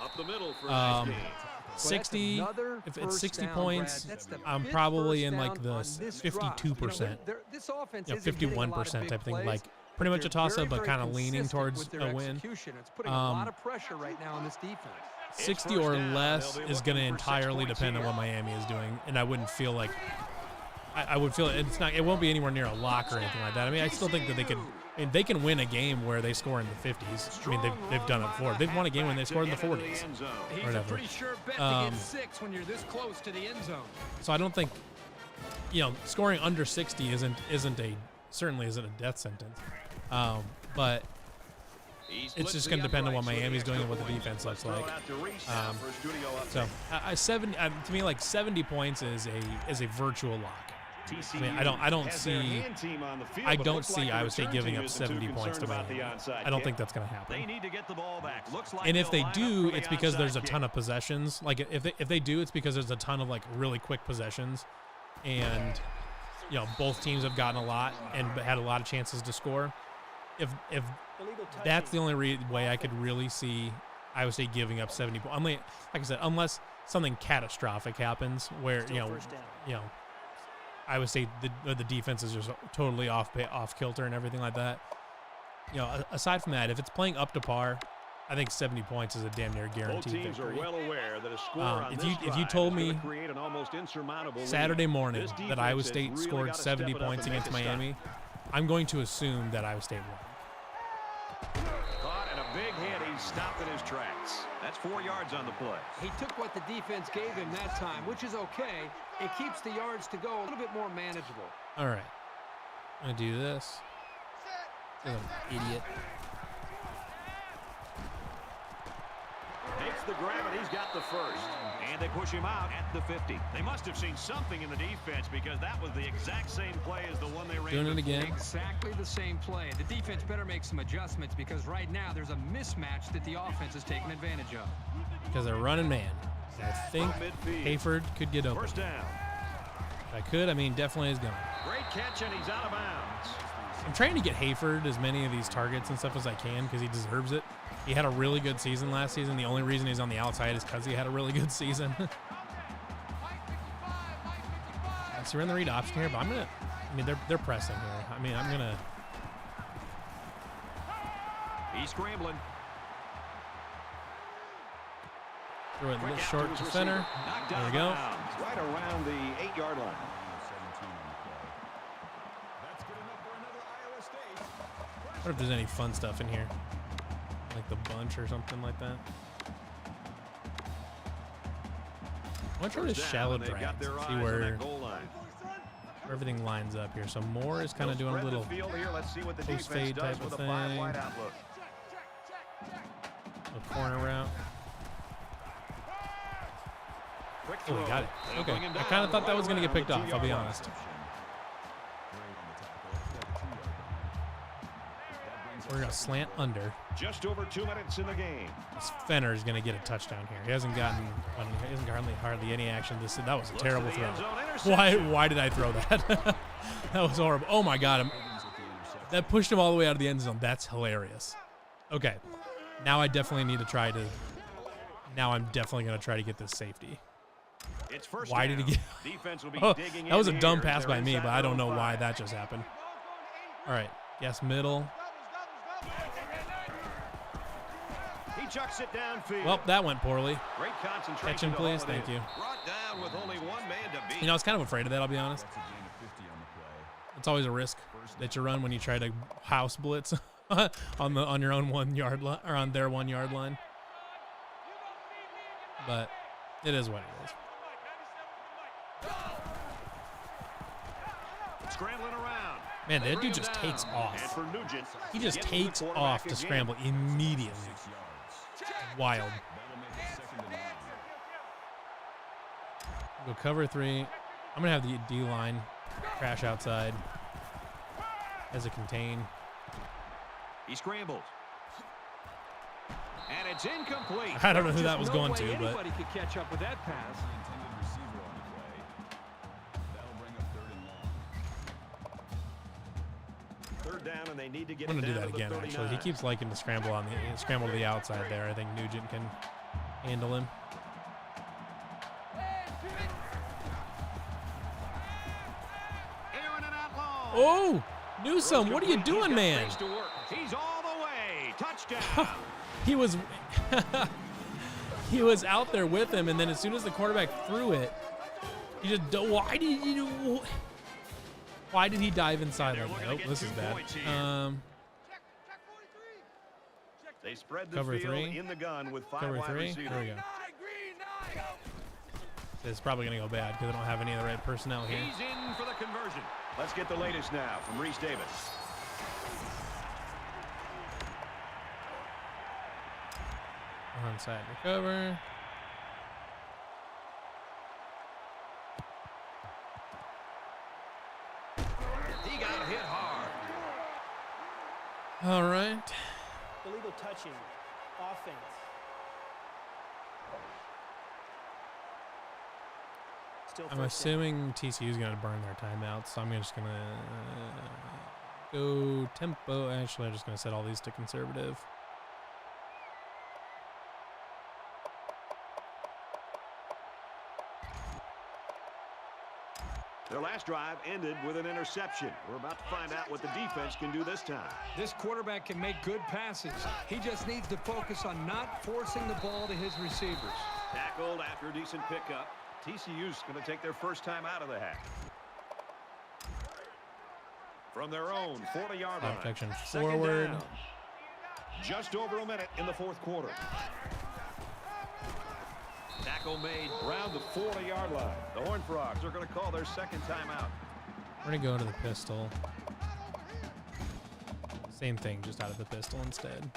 Up the middle for a nice game. 60, if it's 60 points, I'm probably in like the 52%, 51% type thing, like pretty much a toss-up, but kind of leaning towards a win. 60 or less is going to entirely depend on what Miami is doing, and I wouldn't feel like I would feel it won't be anywhere near a lock or anything like that. I mean, I still think that they can win a game where they score in the 50s. I mean, they've done it before. They've won a game when they scored in the 40s or whatever. So I don't think, scoring under 60 certainly isn't a death sentence. But it's just going to depend on what Miami's doing and what the defense looks like. To me, like 70 points is a virtual lock. I mean, I don't see Iowa State giving up 70 points to Miami. I don't think that's going to happen. And if they do, it's because there's a ton of possessions. Like if they do, it's because there's a ton of like really quick possessions, and both teams have gotten a lot and had a lot of chances to score. If that's the only way I could really see Iowa State giving up 70 points. Like I said, unless something catastrophic happens where Iowa State the defense is just totally off kilter and everything like that. you know, aside from that, if it's playing up to par, I think 70 points is a damn near guaranteed Both teams victory. are well aware that a score on If this you told drive is me gonna create an almost insurmountable Saturday lead. morning This that Iowa defense has State really scored gotta 70 step it up points and make against a stop. Miami, I'm going to assume that Iowa State won. Caught and a big hit. He's stopped in his tracks. That's 4 yards on the play. He took what the defense gave him that time, which is okay. It keeps the yards to go a little bit more manageable. All right. I'm going to do this. An idiot. Takes the grab, and he's got the first. And they push him out at the 50. They must have seen something in the defense because that was the exact same play as the one they ran. Doing it again. Exactly the same play. The defense better make some adjustments because right now there's a mismatch that the offense is taking advantage of. Because they're running man. I think Hayford could get open. First down. If I could, I mean, definitely is going. Great catch, and he's out of bounds. I'm trying to get Hayford as many of these targets and stuff as I can because he deserves it. He had a really good season last season. The only reason he's on the outside is because he had a really good season. So we're in the read option here, but I'm gonna. I mean, they're pressing here. I mean, I'm gonna. He's scrambling. Throw it Quick out short his to receiver. center. Knocked There out we of go. bounds. Right around the 8-yard line. That's good enough for another Iowa State. I wonder if there's any fun stuff in here, like the bunch or something like that. I want to try this First shallow down, and they've drag. got their See eyes on where that goal line. everything lines up here. So Moore is kind of doing a Spread the little field here. Let's see what the post defense fade does type with of a 5 thing. wide outlook. corner route. Quick Oh, throw. we got it. They'll Okay. bring him I down kind of thought that right was going to get around picked the off, I'll 2-yard be line. honest. We're going to slant under. Just over 2 minutes in the game. This Fenner is going to get a touchdown here. He hasn't gotten hardly any action. That was a terrible to the end throw. zone, interception. Why did I throw that? That was horrible. Oh my God. That pushed him all the way out of the end zone. That's hilarious. Okay. Now I definitely need to try to. Now I'm definitely going to try to get this safety. It's first Why down. did he get? Defense will be Oh, digging that was a in dumb here as pass by they're me, inside but I don't their know own why 5. that just happened. All right. Yes, middle. He chucks it downfield. Well, that went poorly. Great concentration. Catch him, to please. haul it Thank in. you. Brought down with only one man to beat. You know, I was kind of afraid of that, I'll be honest. That's a gain of 50 on the play. It's always a risk that you run when you try to house blitz on your own 1 yard line or on their 1 yard line. But it is what it is. Scrambling around. Man, They that bring dude him just down. takes And off. for Nugent, He just gets the takes quarterback off to again. scramble immediately. 6 yards. Wild. That'll make it 2nd and 9. Go cover 3. I'm going to have the D line crash outside as a contain. He scrambles. And it's incomplete. I don't know who that was No going way to, but anybody could catch up with that pass. The intended receiver on the play. That'll bring up 3rd and long. 3rd down, and they need to get I'm it going to do down that to the again, actually. He 39. keeps liking to scramble to the outside there. I think Nugent can handle him. Aaron and out long. Oh, Newsome, what are you He's doing, got man? space to work. He's all the way. Touchdown. He was he was out there with him, and then as soon as the quarterback threw it, he just why did he dive inside They're like that? looking Oh, to this get is 2 bad. points here. They spread the Cover field 3. in the gun with 5 Cover wide 3. receivers. There we go. It's probably gonna go bad because I don't have any of the right personnel here. He's in for the conversion. Let's get the latest now from Reese Davis. Onside recover. He got hit hard. All right. Illegal touching, offense. Still I'm first down. assuming TCU is gonna burn their timeouts, so I'm just gonna go tempo. Actually, I'm just gonna set all these to conservative. Their last drive ended with an interception. We're about to find out what the defense can do this time. This quarterback can make good passes. He just needs to focus on not forcing the ball to his receivers. Tackled after a decent pickup. TCU's going to take their first time out of the half. From their own 40-yard line. Protection Second forward. down. Just over a minute in the fourth quarter. Tackle made around the 40-yard line. The Horned Frogs are going to call their second timeout. We're going to go to the pistol. Same thing, just out of the pistol instead.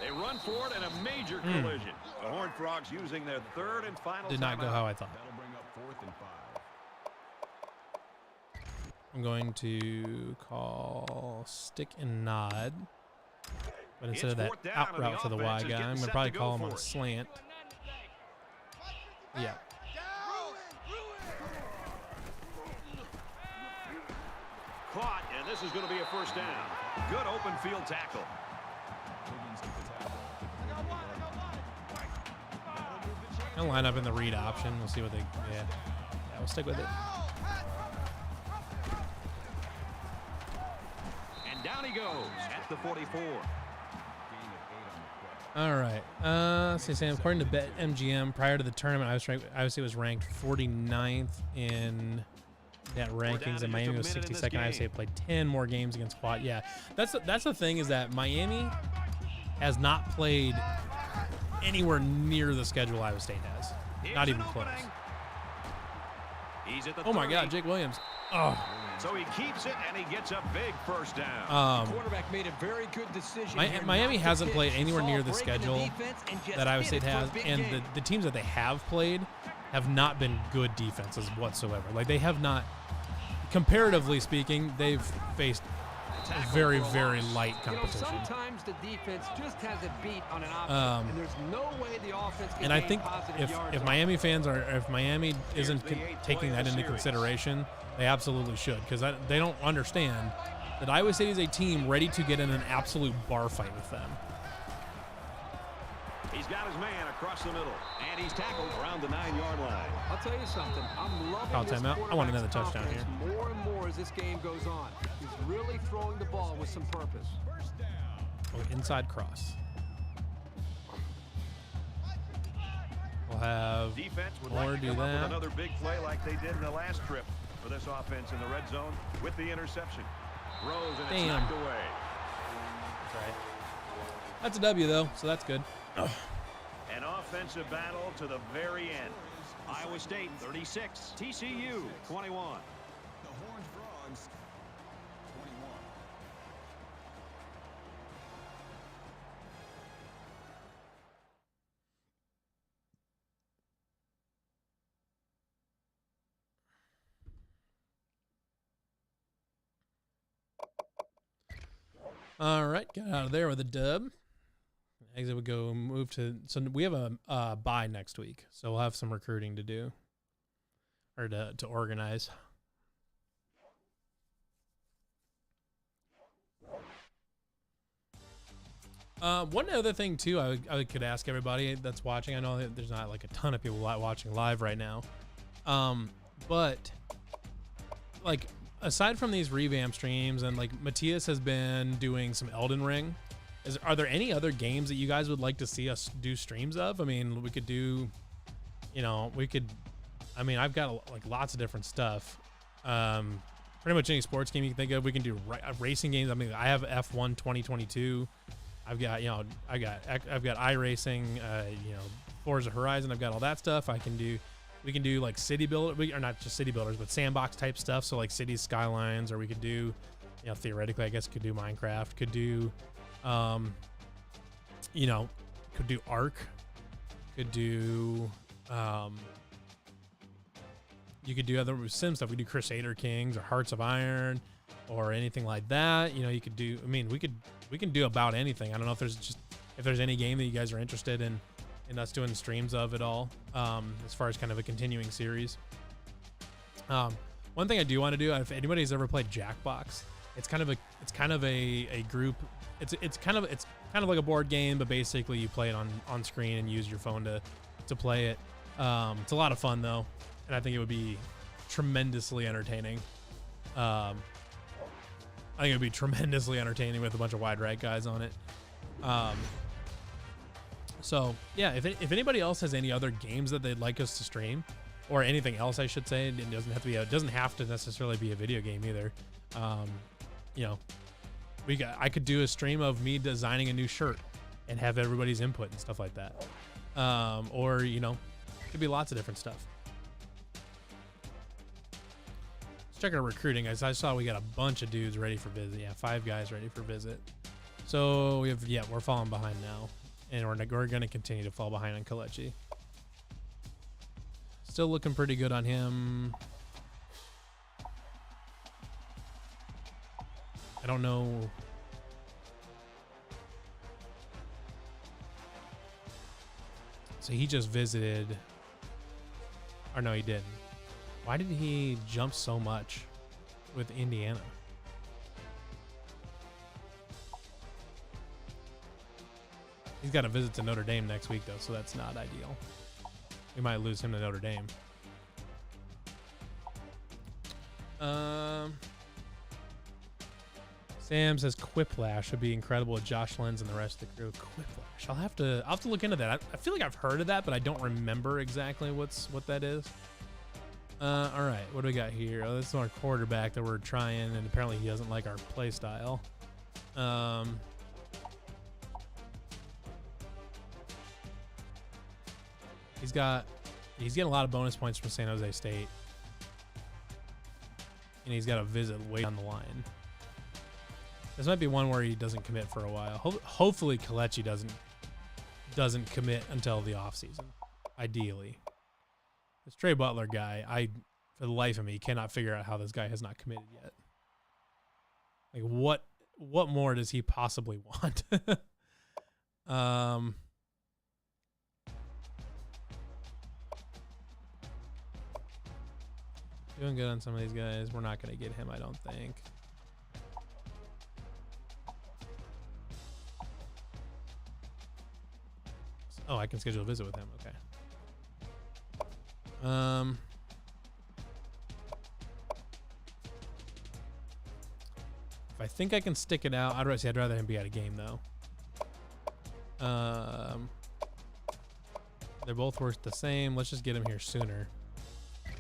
They run for it in a major collision. The Horned Frogs using their third and final Did not go timeout. how I thought. That'll bring up 4th and 5. I'm going to call stick and nod. But instead It's of that fourth down, out and the route to the Y offense is guy, getting I'm going set to probably to call go him on for a it. slant. Yeah. Caught, and this is going to be a first down. Good open field tackle. Higgins with the tackle. I'll line up in the read option. We'll see what they. Yeah, we'll stick with it. And down he goes at the 44. All right. So Sam, according to BetMGM, prior to the tournament, Iowa was ranked 49th in net rankings, and Miami was 62nd. Iowa State played 10 more games against Quad. Yeah, that's the thing, is that Miami has not played anywhere near the schedule Iowa State has. Not even close. He's at the Oh my 30. God, Jake Williams. Oh. So he keeps it, and he gets a big first down. The quarterback made a very good decision. Miami hasn't played anywhere near the schedule that Iowa State has, and the teams that they have played have not been good defenses whatsoever. Like, they have not, comparatively speaking, they've faced very, very light competition. Sometimes the defense just has a beat on an option, and there's no way the offense can And I gain think positive yards if on Miami fans are, if Miami isn't taking that into consideration, they absolutely should, because they don't understand that Iowa State is a team ready to get in an absolute bar fight with them. He's got his man across the middle, and he's tackled around the 9-yard line. I'll tell you something. I'm loving Call this timeout. I want another quarterback's touchdown here. confidence more and more as this game goes on. He's really throwing the ball with some purpose. Inside cross. We'll have Defense would Moore like to do come up that. with another big play like they did in the last trip for this offense in the red zone with the interception. Throws, and it's knocked away. That's right. That's a W, though, so that's good. An offensive battle to the very end. Iowa State 36, TCU 21. The Horned Frogs, 21. All right, got out of there with a dub. Exit would go move to. So we have a bye next week, so we'll have some recruiting to do, or to organize. One other thing too, I could ask everybody that's watching. I know that there's not like a ton of people watching live right now, but like aside from these revamp streams, and like Matthias has been doing some Elden Ring. Are there any other games that you guys would like to see us do streams of? I mean, we could do, I mean, I've got like lots of different stuff. Pretty much any sports game you can think of. We can do racing games. I mean, I have F1 2022. I've got, I've got iRacing, Forza Horizon. I've got all that stuff. We can do like city builder, or not just city builders, but sandbox type stuff. So like cities, skylines, or we could do, theoretically, I guess could do Minecraft, could do, could do Ark, could do, you could do other sim stuff. We could do Crusader Kings or Hearts of Iron or anything like that. You could do, I mean, we can do about anything. I don't know if there's any game that you guys are interested in us doing streams of it all, as far as kind of a continuing series. One thing I do want to do, if anybody's ever played Jackbox, It's kind of a group. It's kind of like a board game, but basically you play it on screen and use your phone to play it. It's a lot of fun though, and I think it would be tremendously entertaining. I think it would be tremendously entertaining with a bunch of wide right guys on it. So yeah, if anybody else has any other games that they'd like us to stream, or anything else, I should say, it doesn't have to necessarily be a video game either. You know, I could do a stream of me designing a new shirt and have everybody's input and stuff like that. Or, you know, it could be lots of different stuff. Let's check our recruiting. As I saw, we got a bunch of dudes ready for visit. Yeah, 5 guys ready for visit. So we're falling behind now, and we're going to continue to fall behind on Kelechi. Still looking pretty good on him. I don't know. So he just visited. Or no, he didn't. Why did he jump so much with Indiana? He's got a visit to Notre Dame next week, though, so that's not ideal. We might lose him to Notre Dame. Sam says Quiplash would be incredible with Josh Lenz and the rest of the crew. Quiplash. I'll have to look into that. I feel like I've heard of that, but I don't remember exactly what that is. All right, what do we got here? Oh, this is our quarterback that we're trying, and apparently he doesn't like our play style. He's getting a lot of bonus points from San Jose State, and he's got a visit way on the line. This might be one where he doesn't commit for a while. Hopefully Kelechi doesn't commit until the offseason, ideally. This Trey Butler guy, for the life of me, cannot figure out how this guy has not committed yet. Like, what more does he possibly want? Doing good on some of these guys. We're not going to get him, I don't think. Oh, I can schedule a visit with him. Okay. If I think I can stick it out, I'd rather him be at a game though. They're both worth the same. Let's just get him here sooner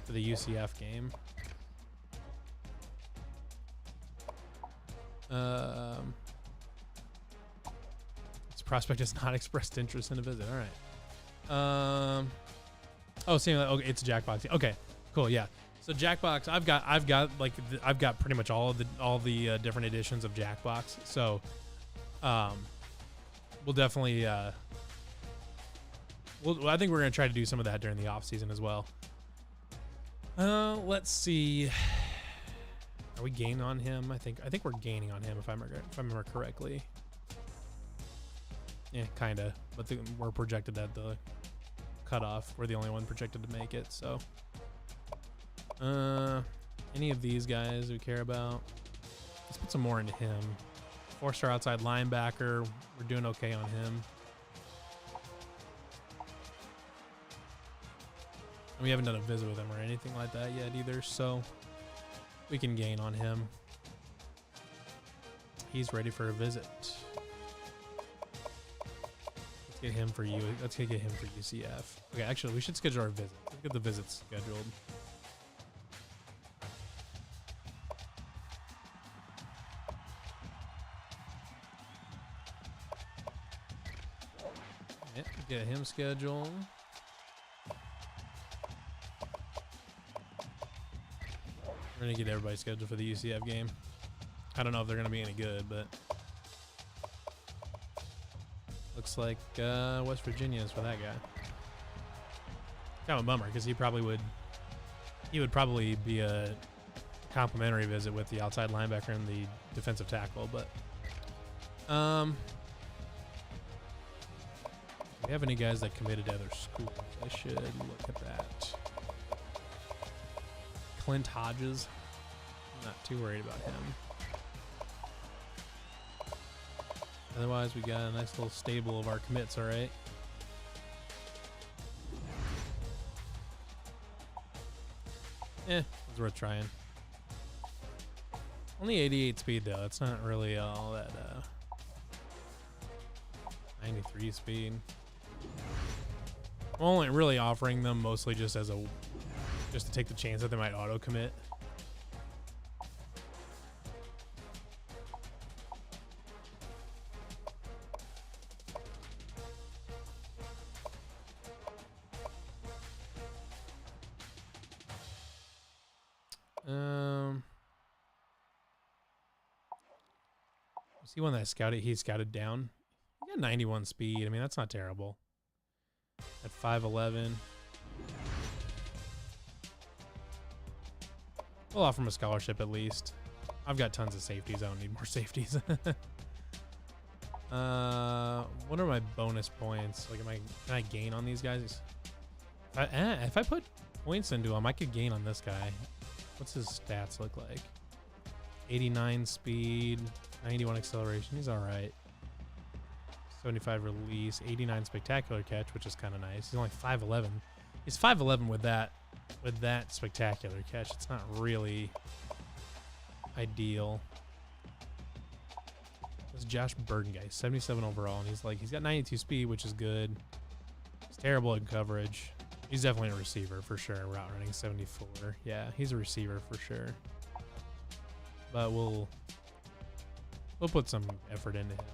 for the UCF game. This prospect has not expressed interest in a visit. All right. Oh, same. Okay, it's Jackbox. Okay, cool. Yeah. So Jackbox, I've got pretty much all the different editions of Jackbox. So, we'll definitely. I think we're gonna try to do some of that during the off season as well. Let's see. Are we gaining on him? I think we're gaining on him if I remember correctly. Yeah, kinda. But we're projected at the cutoff. We're the only one projected to make it. So, any of these guys we care about? Let's put some more into him. 4-star outside linebacker. We're doing okay on him. We haven't done a visit with him or anything like that yet either, so we can gain on him. He's ready for a visit. Let's get him for UCF. Okay, actually, we should schedule our visit. Let's get the visits scheduled. Yeah, get him scheduled. We're going to get everybody scheduled for the UCF game. I don't know if they're going to be any good, but looks like West Virginia is for that guy. Kind of a bummer because he would probably be a complimentary visit with the outside linebacker and the defensive tackle, but do we have any guys that committed to other schools? I should look at that. Clint Hodges. I'm not too worried about him. Otherwise, we got a nice little stable of our commits, all right? It's worth trying. Only 88 speed, though. It's not really all that, 93 speed. I'm only really offering them mostly just as just to take the chance that they might auto-commit. Was he one that he scouted down? He got 91 speed. I mean, that's not terrible. At 5'11". We'll offer him a scholarship at least. I've got tons of safeties. I don't need more safeties. What are my bonus points? Like, can I gain on these guys? If I put points into him, I could gain on this guy. What's his stats look like? 89 speed, 91 acceleration. He's all right. 75 release, 89 spectacular catch, which is kind of nice. He's only 5'11". He's 5'11" with that spectacular catch. It's not really ideal. This Josh Burden guy, 77 overall, and he's got 92 speed, which is good. He's terrible in coverage. He's definitely a receiver for sure. Route running 74. Yeah, he's a receiver for sure. But we'll put some effort into him.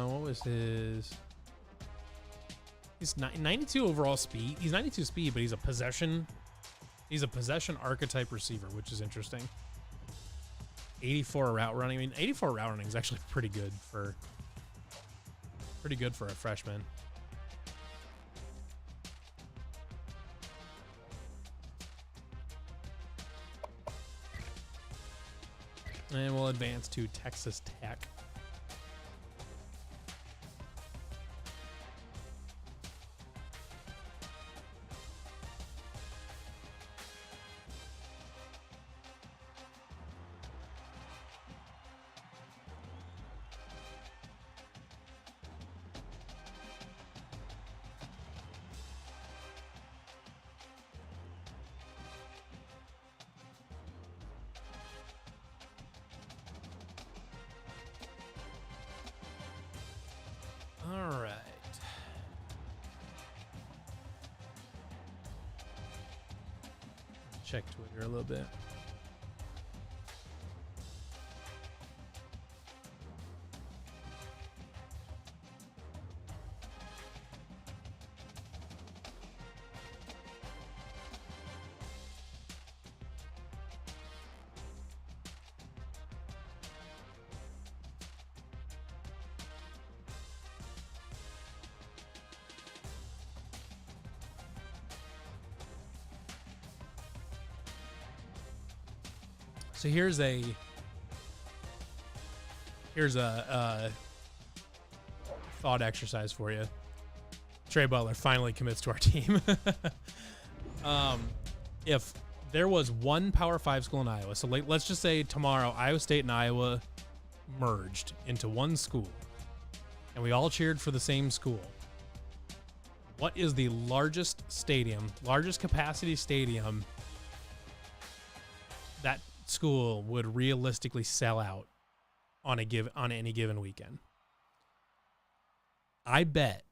What was his? He's 92 overall speed. He's 92 speed, but he's a possession archetype receiver, which is interesting. 84 route running. I mean, 84 route running is actually pretty good for a freshman. And we'll advance to Texas Tech. Check Twitter a little bit. So here's a thought exercise for you. Trey Butler finally commits to our team. If there was one Power 5 school in Iowa, so let's just say tomorrow Iowa State and Iowa merged into one school, and we all cheered for the same school, what is the largest capacity stadium that school would realistically sell out on any given weekend? I bet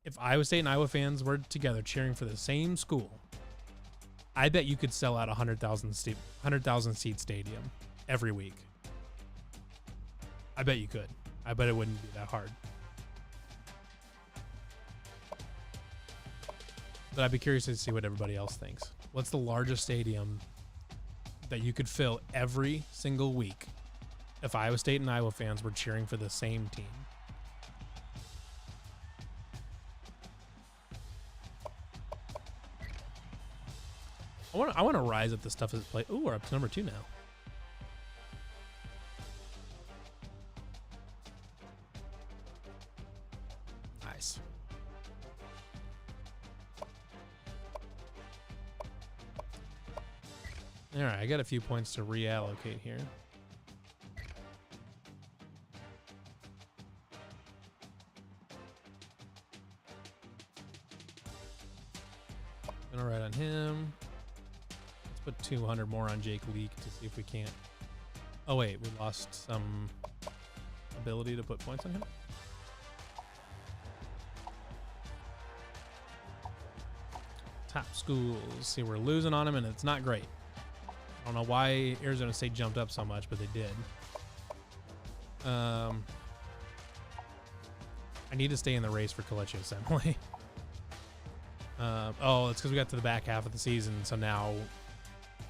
if Iowa State and Iowa fans were together cheering for the same school, I bet you could sell out a 100,000 seat stadium every week. I bet you could. I bet it wouldn't be that hard. But I'd be curious to see what everybody else thinks. What's the largest stadium that you could fill every single week if Iowa State and Iowa fans were cheering for the same team? I want to rise up the stuff as play. Ooh, we're up to number 2 now. Nice. All right, I got a few points to reallocate here. All right on him. Let's put 200 more on Jake Leake to see if we can't. Oh wait, we lost some ability to put points on him. Top schools. See, we're losing on him, and it's not great. I don't know why Arizona State jumped up so much, but they did. I need to stay in the race for collegiate assembly. Oh, it's because we got to the back half of the season, so now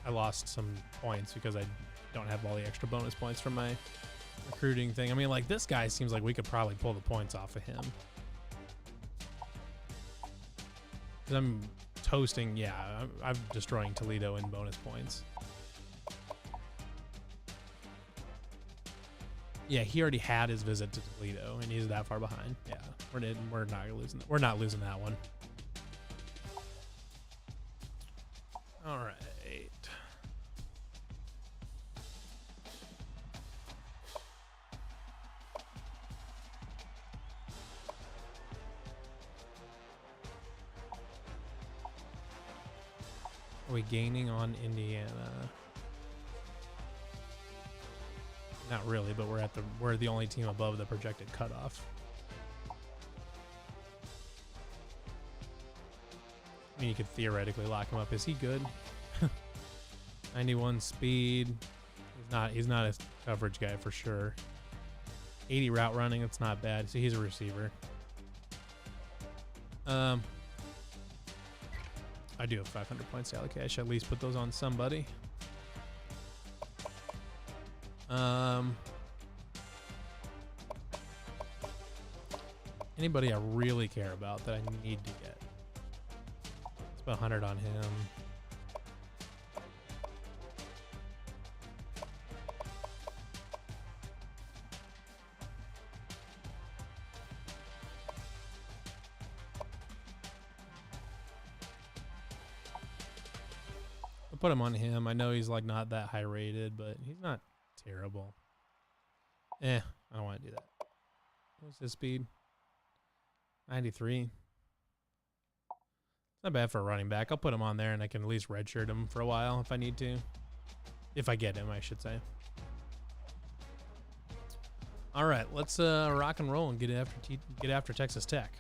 I lost some points because I don't have all the extra bonus points from my recruiting thing. I mean, like, this guy seems like we could probably pull the points off of him. Because I'm toasting, yeah, I'm destroying Toledo in bonus points. Yeah, he already had his visit to Toledo, and he's that far behind. Yeah, we're not losing. We're not losing that one. All right. Are we gaining on Indiana? Not really, but we're the only team above the projected cutoff. I mean, you could theoretically lock him up. Is he good? 91 speed. He's not a coverage guy for sure. 80 route running. That's not bad. See, he's a receiver. I do have 500 points to allocate. I should at least put those on somebody. Anybody I really care about that I need to get. Let's put 100 on him. I'll put him on him. I know he's like not that high rated, but he's not terrible. I don't want to do that. What's his speed? 93. Not bad for a running back. I'll put him on there, and I can at least redshirt him for a while if I need to. If I get him, I should say. All right, let's rock and roll and get after Texas Tech.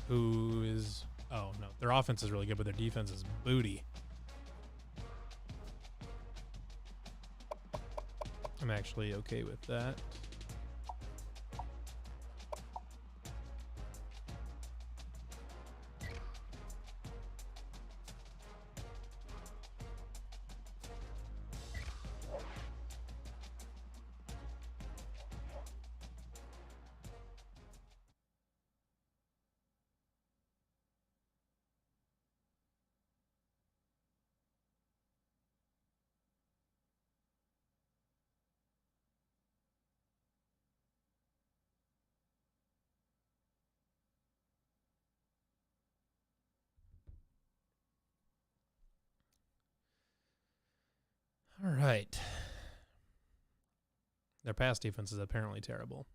Who is... Oh, no. Their offense is really good, but their defense is booty. I'm actually okay with that. All right. Their pass defense is apparently terrible.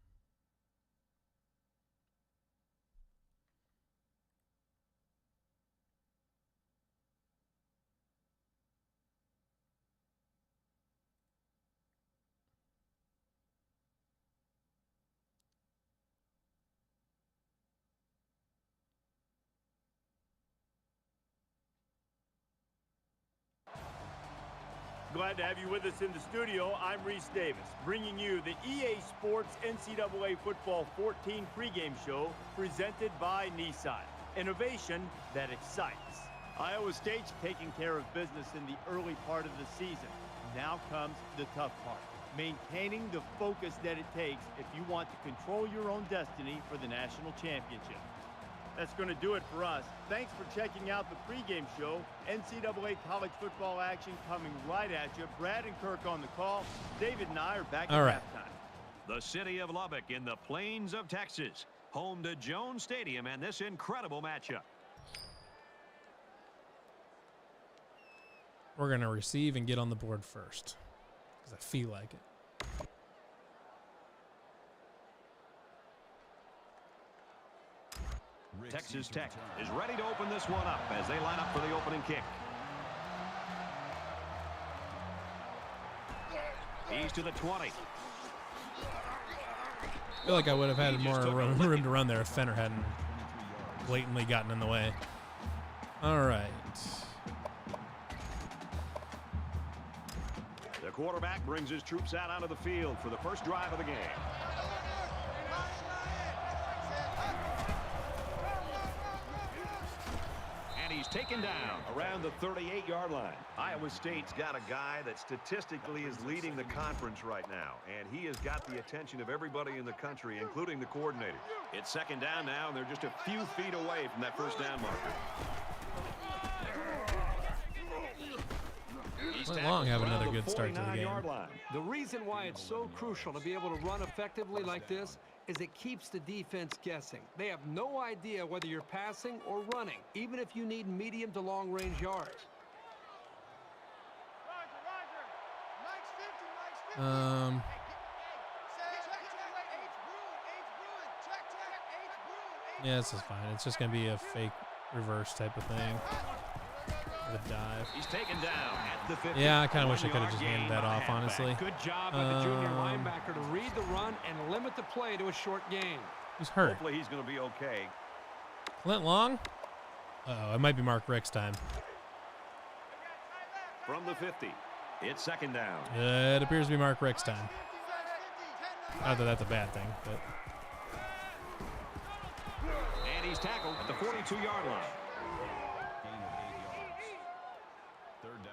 Glad to have you with us in the studio. I'm Reese Davis, bringing you the EA Sports NCAA Football 14 pregame show presented by Nissan. Innovation that excites. Iowa State's taking care of business in the early part of the season. Now comes the tough part, maintaining the focus that it takes if you want to control your own destiny for the national championship. That's going to do it for us. Thanks for checking out the pregame show. NCAA college football action coming right at you. Brad and Kirk on the call. David and I are back at halftime. The city of Lubbock in the plains of Texas, home to Jones Stadium and this incredible matchup. we're going to receive and get on the board first because I feel like it. Texas Tech is ready to open this one up as they line up for the opening kick. He's to the 20. I feel like I would have had more room to run there if Fenner hadn't blatantly gotten in the way. All right. The quarterback brings his troops out onto the field for the first drive of the game. And he's taken down around the 38-yard line. Iowa State's got a guy that statistically is leading the conference right now, and he has got the attention of everybody in the country, including the coordinator. It's second down now, and they're just a few feet away from that first down marker. Let Long have another good start to the game. The reason why it's so crucial to be able to run effectively like this is it keeps the defense guessing. They have no idea whether you're passing or running, even if you need medium to long range yards. Yeah, this is fine. It's just going to be a fake reverse type of thing. The dive. He's taken down at the 50. Yeah, I kind of wish I could have just handed that off, honestly. Good job by the junior linebacker to read the run and limit the play to a short gain. He's hurt. Hopefully he's going to be okay. Clint Long? Uh-oh, it might be Mark Rick's time. From the 50, it's second down. It appears to be Mark Rick's time. Not that that's a bad thing, but... And he's tackled at the 42-yard line. Third down.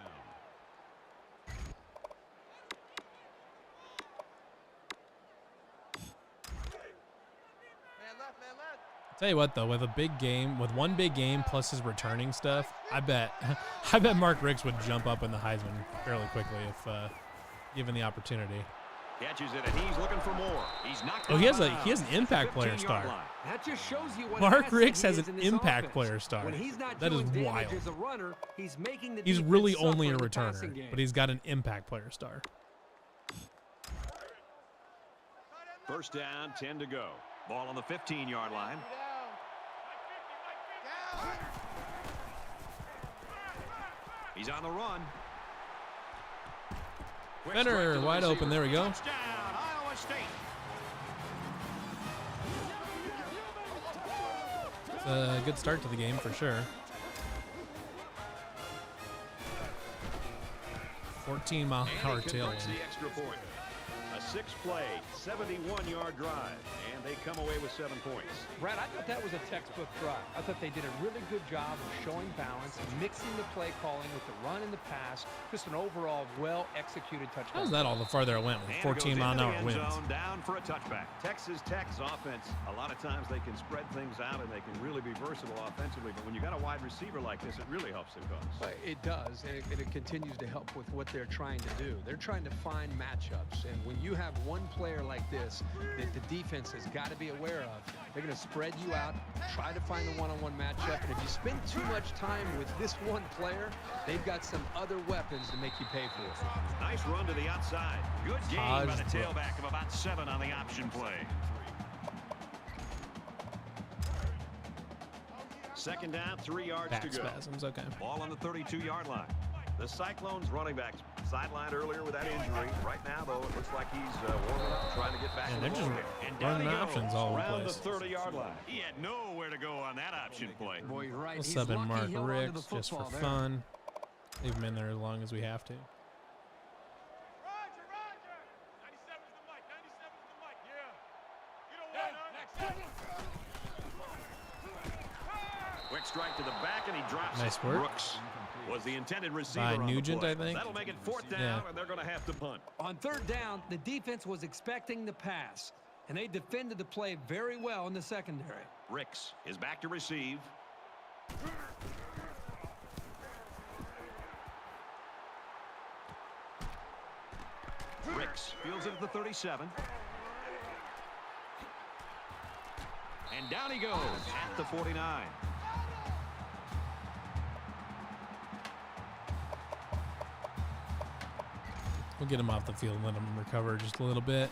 Tell you what, though, with a big game, with one big game plus his returning stuff, I bet Mark Ricks would jump up in the Heisman fairly quickly if given the opportunity. Catches it, and he's looking for more. He's knocked he has an impact player star. That just shows you what Mark Ricks has an impact player star. When he's not that is doing wild. As a runner, he's making the he's really defense only a suffer in the returner, passing game. but he's got an impact player star. First down, 10 to go. Ball on the 15-yard line. He's on the run. Fenner wide open. There we go. Touchdown, Iowa State. It's a good start to the game for sure. 14-mile-an-hour tailwind. The extra point. A 6-play, 71-yard drive, and they come away with 7 points. Brad, I thought that was a textbook drive. I thought they did a really good job of showing balance, mixing the play calling with the run and the pass. Just an overall well-executed touchdown. How's that all the farther it went with 14-mile-an-hour winds? Down for a touchback. Texas Tech's offense, a lot of times they can spread things out and they can really be versatile offensively, but when you got a wide receiver like this, it really helps their cause. It does, and it continues to help with what they're trying to do. They're trying to find matchups, and when you have one player like this that the defense has got to be aware of, they're going to spread you out, try to find the one-on-one matchup, and if you spend too much time with this one player, they've got some other weapons to make you pay for it. Nice run to the outside. Good game by the tailback of about 7 on the option play. Second down, 3 yards Back to go. spasms, okay. Ball on the 32-yard line. The Cyclones running backs sidelined earlier with that injury. Right now, though, it looks like he's warming up, trying to get back. And they're just and running options all over the place. Around the 30-yard line. He had nowhere to go on that option play. Boy, you're right. We'll He's sub in lucky Mark he held onto the Ricks just for football there. fun. Leave him in there as long as we have to. Roger, Roger. 97's the mic. 97's the mic. Yeah. You don't want Quick strike to the back, and he drops Nice it. work. Brooks was the intended receiver By on Nugent, the play. I think. That'll make it 4th down, Yeah. and they're going to have to punt. On 3rd down, the defense was expecting the pass, and they defended the play very well in the secondary. Ricks is back to receive. Ricks fields it at the 37. And down he goes at the 49. We'll get him off the field and let him recover just a little bit.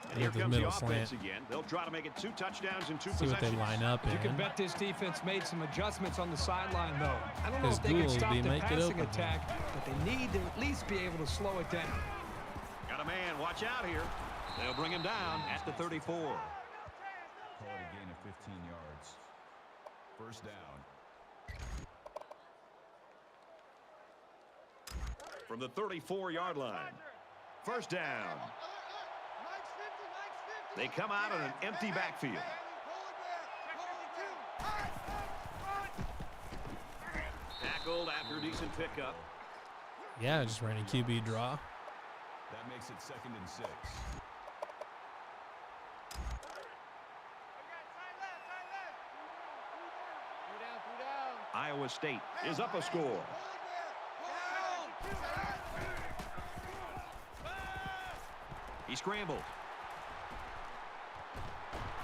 And here With the comes the middle offense slant. again. They'll try to make it 2 touchdowns and 2 See what they possessions. line up You can in. bet this defense made some adjustments on the sideline, though. I don't know Because if they can Gould stop be the making passing open. attack, but they need to at least be able to slow it down. Got a man. Watch out here. They'll bring him down at the 34. Call it a gain of 15 yards. First down. From the 34-yard line. First down. They come out in an empty backfield. Tackled after a decent pickup. Yeah, just ran a QB draw. That makes it 2nd and 6. Iowa State is up a score. He scrambled.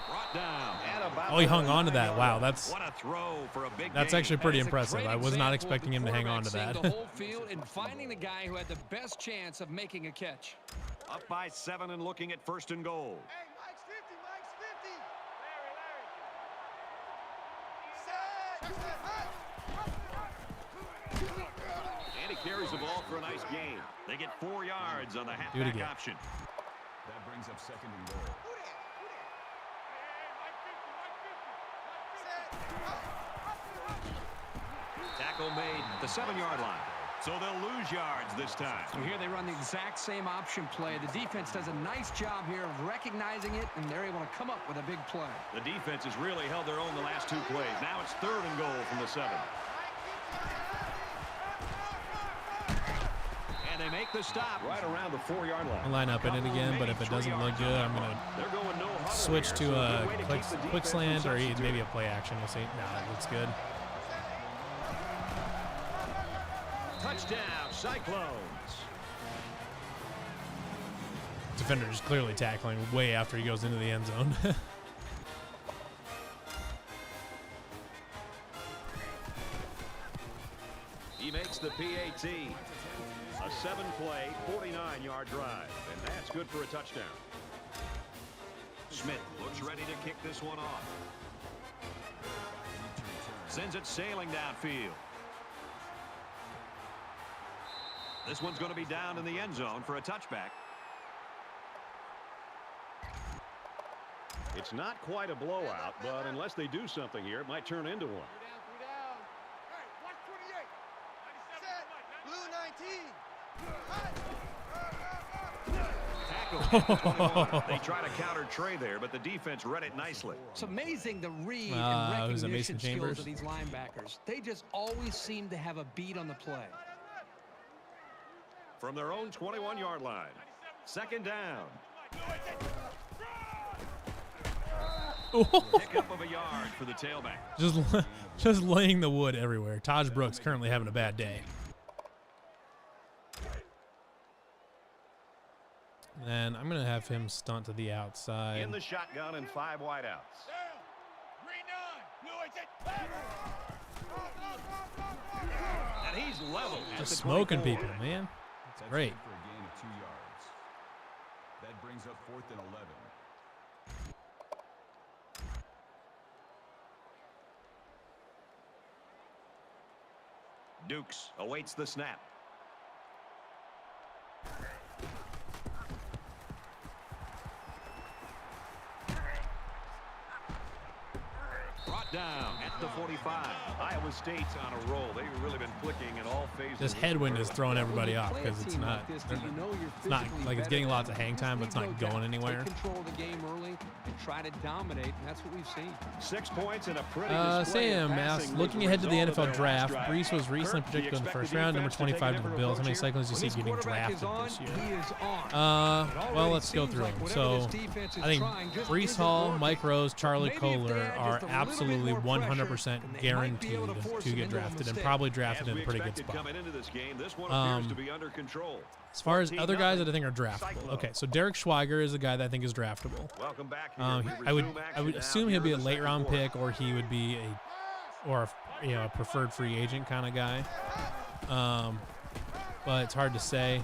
Brought down. At about Oh, he hung on to that. 39 Wow, yards. that's What a throw for a big that's gain. actually pretty That is a impressive. great I was not example of expecting the him to hang on to quarterback that. seeing the whole field and finding the guy who had the best chance of making a catch. Up by 7 and looking at 1st and goal. Hey, Mike's 50, Mike's 50. And he carries the ball for a nice gain. They get 4 yards on the Do it halfback again. option. That brings up 2nd and goal. Tackle made at the 7-yard line. So they'll lose yards this time. So here they run the exact same option play. The defense does a nice job here of recognizing it, and they're able to come up with a big play. The defense has really held their own the last 2 plays. Now it's 3rd and goal from the 7. And they make the stop right around the 4-yard line. I'll line up in it again, but if it doesn't look good, I'm going They're going no huddle to switch here, to so a good way to quick, keep the quick defense slant from or substituting. maybe a play action. We'll see. No, that looks good. Touchdown, Cyclones. Defender just clearly tackling way after he goes into the end zone. He makes the PAT. A 7-play, 49-yard drive. And that's good for a touchdown. Smith looks ready to kick this one off. Sends it sailing downfield. This one's going to be down in the end zone for a touchback. It's not quite a blowout, but unless they do something here, it might turn into one. They try to counter Trey there, but the defense read it nicely. It's amazing the read it and was a recognition Mason skills Chambers. of these linebackers. They just always seem to have a beat on the play. From their own 21-yard line. 2nd down. Pickup of a yard for the tailback. just laying the wood everywhere. Taj Brooks currently having a bad day. And I'm going to have him stunt to the outside. In the shotgun and 5 wideouts. And he's level. at Just the smoking 24. people, man. That's Great. good for a gain of 2 yards. That brings up 4th and 11. Dukes awaits the snap. Brought down at the 45. Iowa State's on a roll. They've really been clicking in all phases. This of headwind is throwing everybody When you off play a because it's team not, like this, they're you know you're it's not physically like it's better getting than lots of them. hang Just time, but it's leave not no going doubt. anywhere. Take control of the game early and try to dominate, and that's what we've seen. 6 points and a pretty display of Sam asks, passing looking was ahead to the result of NFL their draft, last drive. Brees was recently Kirk, do you projected in the expect first the round, number defense to take a 25 to the different Bills. How many approach here? Cyclones do you When see this getting quarterback is drafted on, this he year? is on. It Well, already let's go seems through like them. whatever So, this defense is I think trying just Brees isn't Hall, working. Mike Rose, Charlie Maybe if they Kohler add are just a little bit absolutely more 100% pressure, then they might be able guaranteed to force to them get into a drafted and mistake. probably As drafted in we a pretty good expected spot. coming into this game, this one appears to be under control. As far as other guys that I 14-0 think are draftable, Cyclones. okay, so Derek Schweiger is a guy that I think is draftable. Welcome back. Here. I would resume action assume now he'll be here a in the late second round quarter. pick, or he would be a preferred free agent kind of guy. but it's hard to say.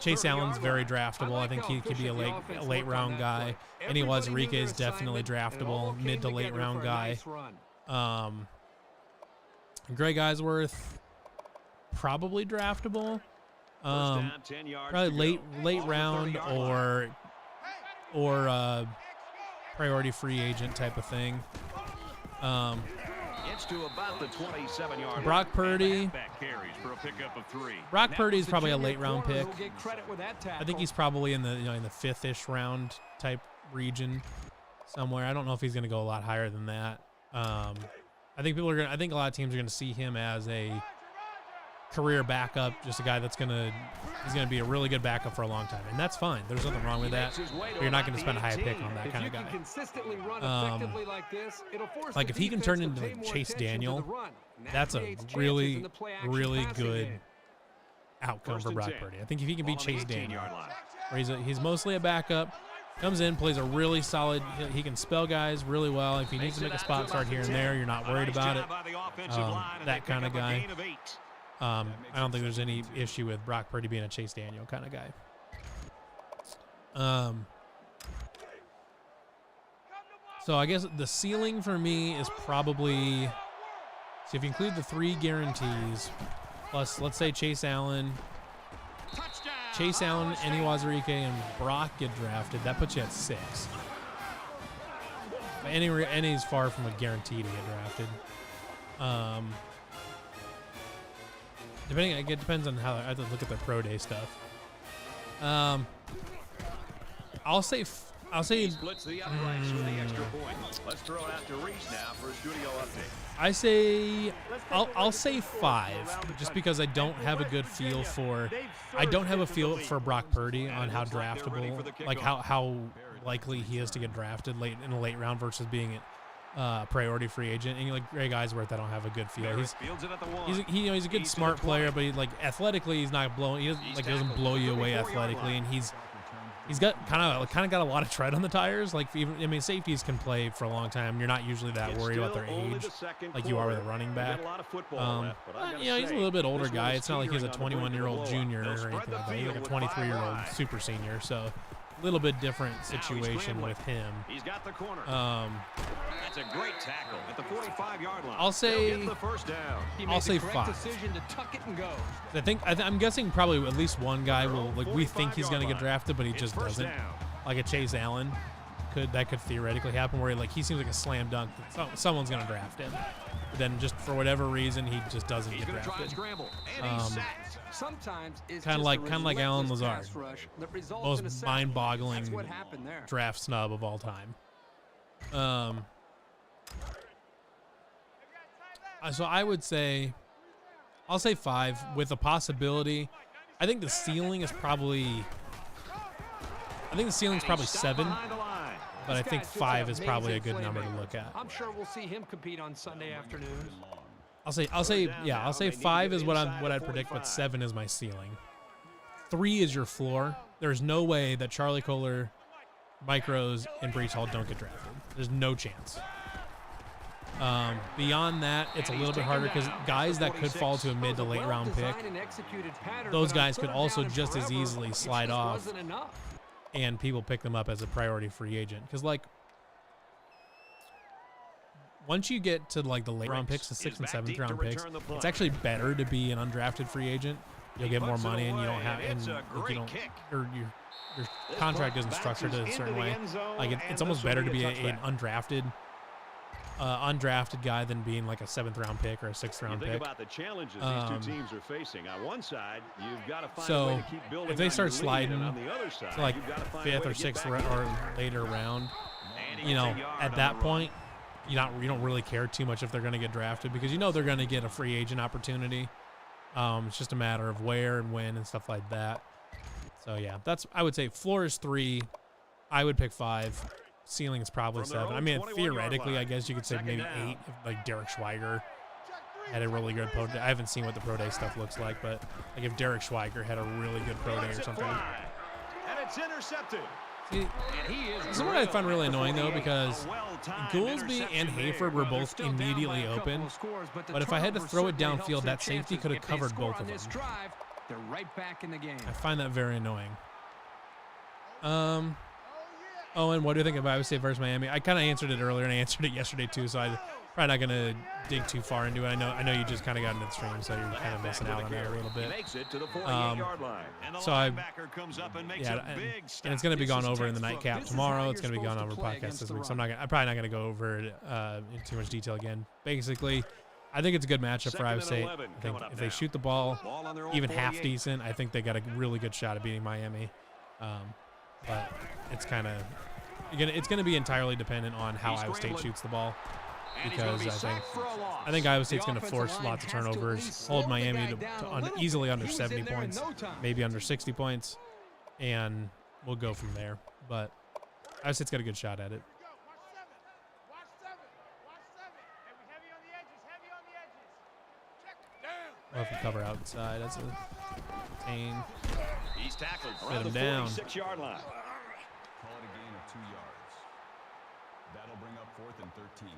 Chase Allen's very draftable. I think he could be a late round guy. And Enrique is definitely draftable, mid to late round guy. Greg Eisworth, probably draftable. Probably late round or priority free agent type of thing. Gets to about the 27-yard Brock Purdy. Brock Now Purdy is the probably a junior late round pick. Will get credit with that I think he's probably in the in the 5th-ish round type region somewhere. I don't know if he's going to go a lot higher than that. I think a lot of teams are going to see him as a career backup, just a guy he's going to be a really good backup for a long time, and that's fine. There's nothing wrong with that. But you're not going to spend a high pick on that kind of guy. Consistently run effectively like this, it'll force like if he can turn into like Chase Daniel, that's a really good outcome for Brock Purdy. I think if he can be Chase Daniel, where he's mostly a backup, comes in, plays a really solid, he can spell guys really well. If he needs to make a spot start here and there, you're not worried about it. That kind of guy. I don't think there's any issue with Brock Purdy being a Chase Daniel kind of guy. So I guess the ceiling for me is probably, so if you include the 3 guarantees, plus let's say Chase Allen, Eni Wazirike, and Brock get drafted, that puts you at 6. But Eni's far from a guarantee to get drafted. It depends on how I have to look at the pro day stuff. I'll say splits the uprights with the extra point. Let's throw it out to Reese now for a studio update. I'll say 5, just because I don't have a good feel for Brock Purdy on how draftable, like how likely he is to get drafted late in a late round versus being priority free agent. And like Greg Eisworth, I don't have a good feel. He's a good smart player, but athletically he's not blowing. He doesn't blow you away athletically, and he's got kind of got a lot of tread on the tires. Like safeties can play for a long time. You're not usually that worried about their age, like you are with a running back. He's a little bit older guy. It's not like he's a 21-year-old junior or anything like that. He's like a 23-year-old super senior. So a little bit different situation with him. He's got the corner. That's a great tackle at the 45-yard line. I'll say the first down. I'll say 5. Decision to tuck it and go. I'm guessing probably at least one guy will, like, we think he's going to get drafted, but he just doesn't. Like a Chase Allen, that could theoretically happen, where he seems like a slam dunk. Someone's going to draft him, but then just for whatever reason he just doesn't get drafted. Sometimes it's kind of like Alan Lazard, most mind-boggling draft snub of all time. So I would say, I'll say 5 with a possibility. I think the ceiling is probably 7, but I think 5 is probably a good number to look at. I'm sure we'll see him compete on Sunday afternoons. I'll say 5 is what I'd predict, but 7 is my ceiling. 3 is your floor. There's no way that Charlie Kohler, Mike Rose, and Breece Hall don't get drafted. There's no chance. Beyond that, it's a little bit harder because guys that could fall to a mid to late round pick, those guys could also just as easily slide off, and people pick them up as a priority free agent. Because like, once you get to like the late round picks, the 6th and 7th round picks, it's actually better to be an undrafted free agent. You'll get more money, and you don't have, and your contract isn't structured in a certain way. Like it's almost better to be an undrafted guy than being like a 7th round pick or a 6th round pick. Think about the challenges these 2 teams are facing. On one side, you've got to find a way to keep building. If they start sliding on the other side, to like 5th or 6th or later round, at that point, you don't really care too much if they're going to get drafted, because they're going to get a free agent opportunity. It's just a matter of where and when and stuff like that. So yeah, I would say floor is 3. I would pick 5. Ceiling is probably 7. I mean, theoretically, I guess you could say maybe 8 if like Derek Schweiger had a really good pro day. I haven't seen what the pro day stuff looks like, but like if Derek Schweiger had a really good pro day or something. And it's intercepted. See, this is what I find really annoying, though, because Goolsby and Hayford were both immediately open. But if I had to throw it downfield, that safety could have covered both of them. They're right back in the game. I find that very annoying. Oh, and what do you think of Iowa State versus Miami? I kind of answered it earlier, and I answered it yesterday too, so I'm probably not going to dig too far into it. I know you just kind of got into the stream, so you're kind of missing out on that a little bit. So and it's going to be gone over in the nightcap tomorrow. It's going to be gone over podcast this week, so I'm probably not going to go over it in too much detail again. Basically, I think it's a good matchup for Iowa State. I think if they shoot the ball even half decent, I think they got a really good shot at beating Miami. But it's kind of it's going to be entirely dependent on how Iowa State shoots the ball, because I think Iowa State's going to force lots of turnovers, hold Miami to easily under 70 points, maybe under 60 points, and we'll go from there. But Iowa State's got a good shot at it. We'll have to cover outside. That's a tame. He's tackled Sit around him the down. 46-yard line. Call it a gain of 2 yards. That'll bring up 4th and 13.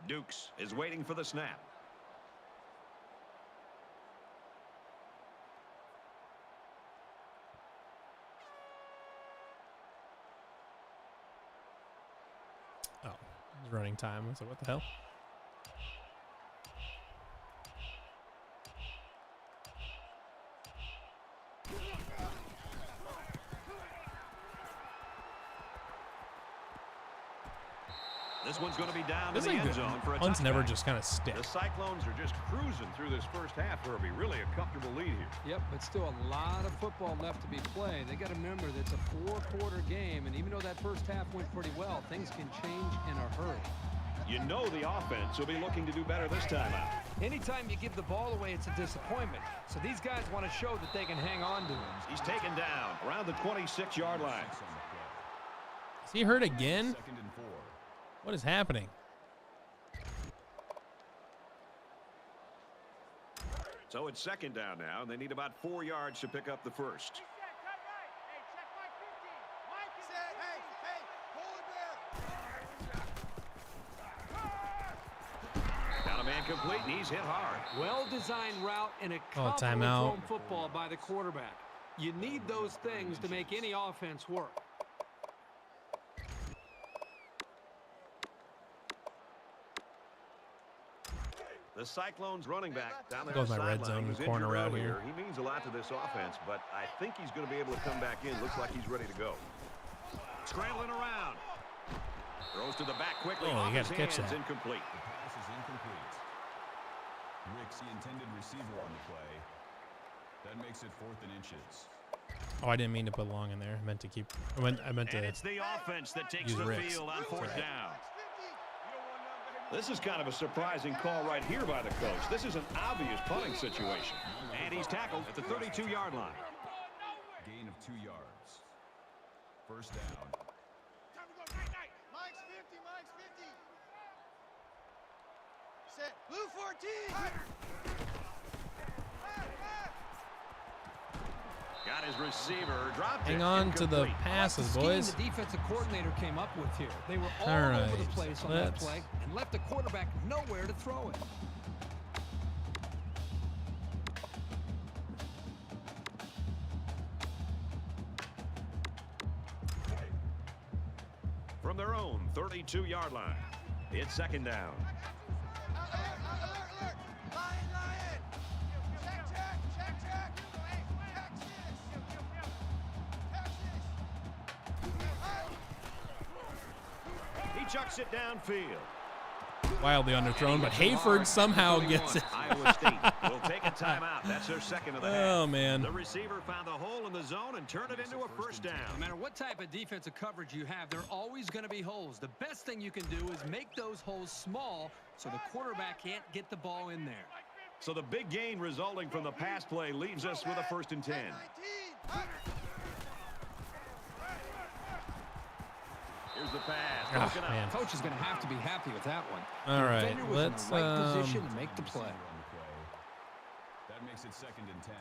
Dukes is waiting for the snap. Oh, it's running time. So what the hell? This one's going to be down to This the like end zone for a punts never touchback. just kind of stick. The Cyclones are just cruising through this first half, Herbie. Really a comfortable lead here. Yep, but still a lot of football left to be played. They got to remember that it's a 4-quarter game, and even though that first half went pretty well, things can change in a hurry. You know the offense will be looking to do better this time out. Anytime you give the ball away, it's a disappointment. So these guys want to show that they can hang on to it. He's taken down around the 26-yard line. Is he hurt again? 2nd and 4. What is happening? So it's 2nd down now, and they need about 4 yards to pick up the first. Down a man complete, and he's hit hard. Well-designed route and a timeout. confident thrown football by the quarterback. You need those things to make any offense work. The Cyclones running back down there. Goes my red zone corner route here. He means a lot to this offense, but I think he's going to be able to come back in. Looks like he's ready to go. Scrambling around. Throws to the back quickly. Oh, you got to catch that. Incomplete. The pass is incomplete. Rick's the intended receiver on the play. That makes it 4th and inches. Oh, I didn't mean to put long in there. I meant to keep. I meant to. And it's the offense that takes use the Rick's. field on 4th down. This is kind of a surprising call right here by the coach. This is an obvious punting situation. And he's tackled at the 32-yard line. Gain of 2 yards. 1st down. Time to go night-night. Mike's 50, Mike's 50. Set. Blue 14. Got his receiver. Dropped Hang it. on to the Incomplete. passes, Scheme boys. the defensive coordinator came up with here. They were all All over right, the place on that let's- play and left the quarterback nowhere to throw it. From their own 32-yard line. It's 2nd down. He chucks it downfield. Wildly underthrown, but Hayford somehow gets it. Iowa State will take a timeout. That's their 2nd of the half. Oh, man. The receiver found the hole in the zone and turned it into a 1st down. No matter what type of defensive coverage you have, there are always going to be holes. The best thing you can do is make those holes small so the quarterback can't get the ball in there. So the big gain resulting from the pass play leaves us with a 1st and 10. Here's the pass. Ah, Broken up. man. Coach is going to have to be happy with that one. All The right, defender was let's, in the right position to make the play. Receiver on the play. That makes it 2nd and 10.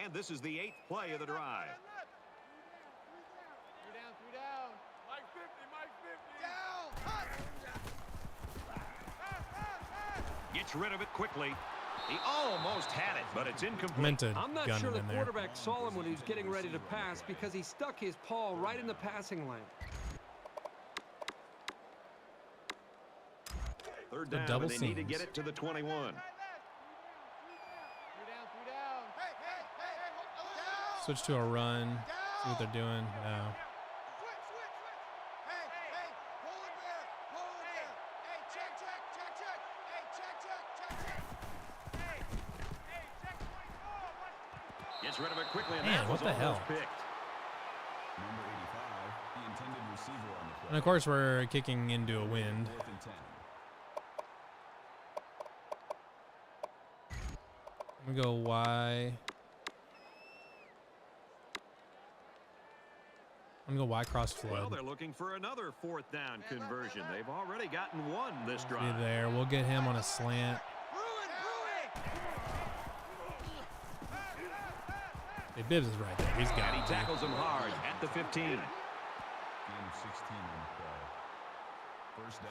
And this is the 8th play of the drive. 3 down. Mike 50, Mike 50. Down. Gets rid of it quickly. He almost had it, but it's incomplete. Meant to I'm not gun sure it the in there. quarterback saw him when he was getting ready to pass because he stuck his paw right in the passing lane. Third The down, double and they need to seams. get it to the 21. 3 down. Switch to a run. See what they're doing. No. Switch. Hey, pull it back. Hey, check. Hey, check. Hey, check 24. Watch 24. Gets rid of it quickly, and Man, that was what the hell? almost picked. Number 85, the intended receiver on the play. And of course, we're kicking into a wind. 4th and 10. I'm gonna go Y. I'm gonna go Y cross Well, flood. they're looking for another 4th down conversion. They've already gotten one this Be drive. there. We'll get him on a slant. Hey, Bibbs is right there. He's And got he it. tackles him hard at the 15. Gain of 16 on the play. 1st down.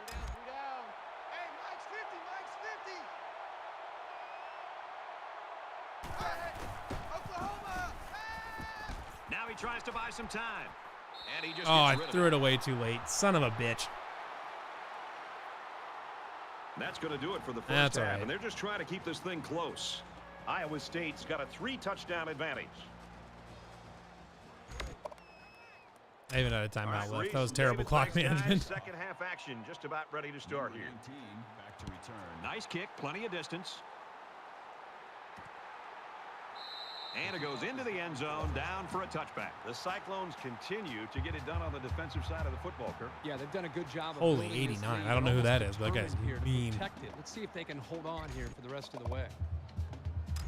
3 down. Hey, Mike's 50. Hey, Oklahoma. Now he tries to buy some time. And he just Oh, I gets rid of threw it away too late. Son of a bitch. That's going to do it for the first That's all half, right. and they're just trying to keep this thing close. Iowa State's got a 3-touchdown advantage. I even had a timeout All right, left. That was Reese, terrible David, clock thanks, guys. management. Second half action just about ready to start Number here. 19, back to return. Nice kick, plenty of distance. And it goes into the end zone, down for a touchback. The Cyclones continue to get it done on the defensive side of the football, Kirk. Yeah, they've done a good job of Holy building this 89. lead. I don't know who Almost that is, but that guy's determined here to mean. protect it. Let's see if they can hold on here for the rest of the way.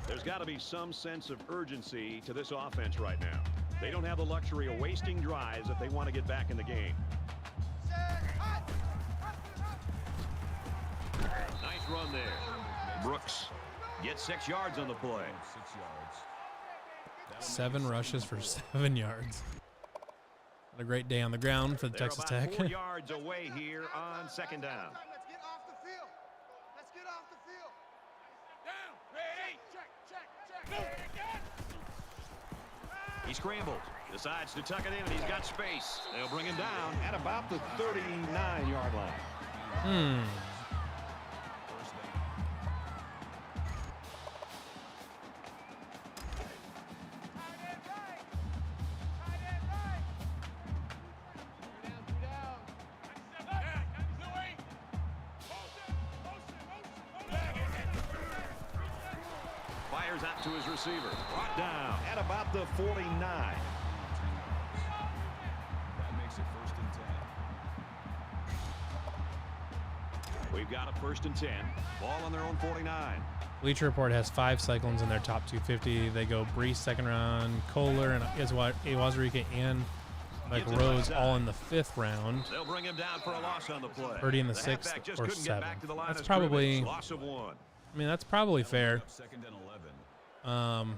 There's got to be some sense of urgency to this offense right now. They don't have the luxury of wasting drives if they want to get back in the game. Nice run there. Brooks gets 6 yards on the play. 6 yards. 7 rushes for 7 yards. What a great day on the ground for the They're Texas about Tech. 4 yards away here on 2nd down. Let's get off the field. Down. Ready. Check. He scrambles, decides to tuck it in, and he's got space. They'll bring him down at about the 39-yard line. First down. Fires out to his receiver. Brought down at about the 49. That makes it 1st and 10. We've got a 1st and 10. Ball on their own 49. Bleacher Report has 5 Cyclones in their top 250. They go Brees 2nd round, Kohler and Iwazurike and Mike Rose all in the 5th round. They'll bring him down for a loss on the play. Purdy in the halfback 6th just or couldn't get back 7th. to the line That's of scrimmage. probably, Loss of 1. I mean, that's probably fair. 2nd and 11.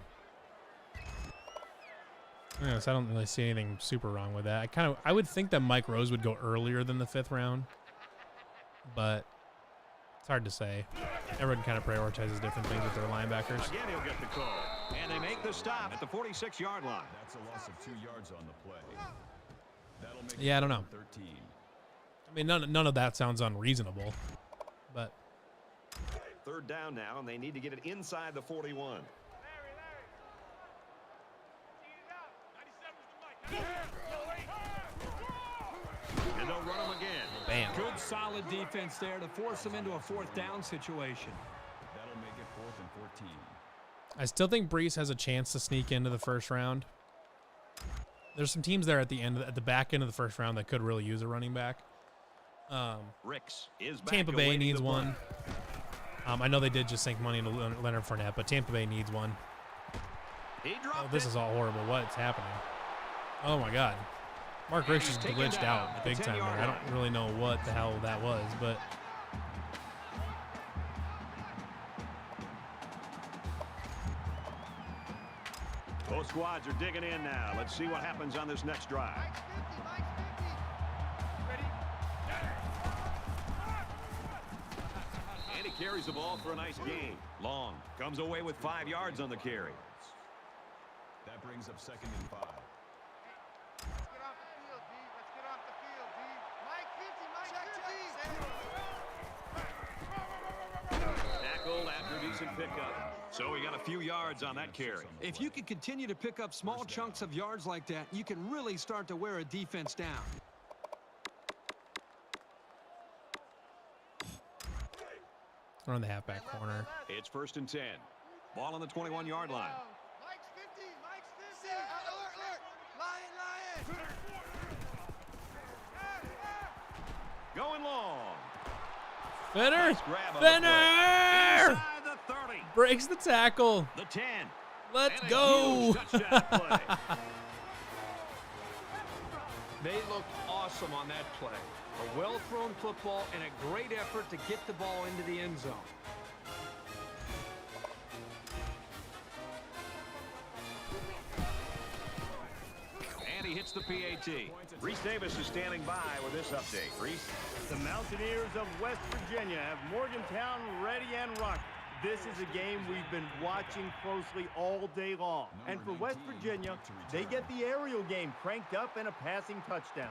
Yeah, so I don't really see anything super wrong with that. I would think that Mike Rose would go earlier than the 5th round, but it's hard to say. Everyone kind of prioritizes different things with their linebackers. Again, he'll get the call. And they make the stop at the 46-yard line. That's a loss of 2 yards on the play. That'll make Yeah, I don't know. 13. I mean, none of that sounds unreasonable, but 3rd down now, and they need to get it inside the 41. And they'll run him again. bam. Good, solid defense there to force them into a 4th down situation. That'll make it 4th and 14. I still think Brees has a chance to sneak into the 1st round. There's some teams there at the back end of the 1st round that could really use a running back. Ricks is back. Tampa Bay awaiting needs the one. punt. I know they did just sink money into Leonard Fournette, but Tampa Bay needs one. He Oh, dropped this it. is all horrible. What's happening? Oh, my God. Mark Ricks just taken glitched down out at the big time there. 10-yard I line. don't really know what the hell that was, but... Both squads are digging in now. Let's see what happens on this next drive. And he carries the ball for a nice gain. Long comes away with 5 yards on the carry. That brings up 2nd and 5. Let's get off the field, D. Let's get off the field, D. Mike 50, Mike 50. Tackled after a decent pickup. So he got a few yards on that carry. If you can continue to pick up small chunks of yards like that, you can really start to wear a defense down. We're on the halfback corner. It's 1st and 10. Ball on the 21-yard line. Mike's 50, Mike's 50. Alert, alert. Lion, lion. Going long. Finner! Nice grab on the play. Finner! Inside the 30. Breaks the tackle. The 10. Let's And a go. huge touchdown play. They looked awesome on that play. A well-thrown football and a great effort to get the ball into the end zone. And he hits the PAT. Reese Davis is standing by with this update. Reese. The Mountaineers of West Virginia have Morgantown ready and rocking. This is a game we've been watching closely all day long. And for West Virginia, they get the aerial game cranked up and a passing touchdown.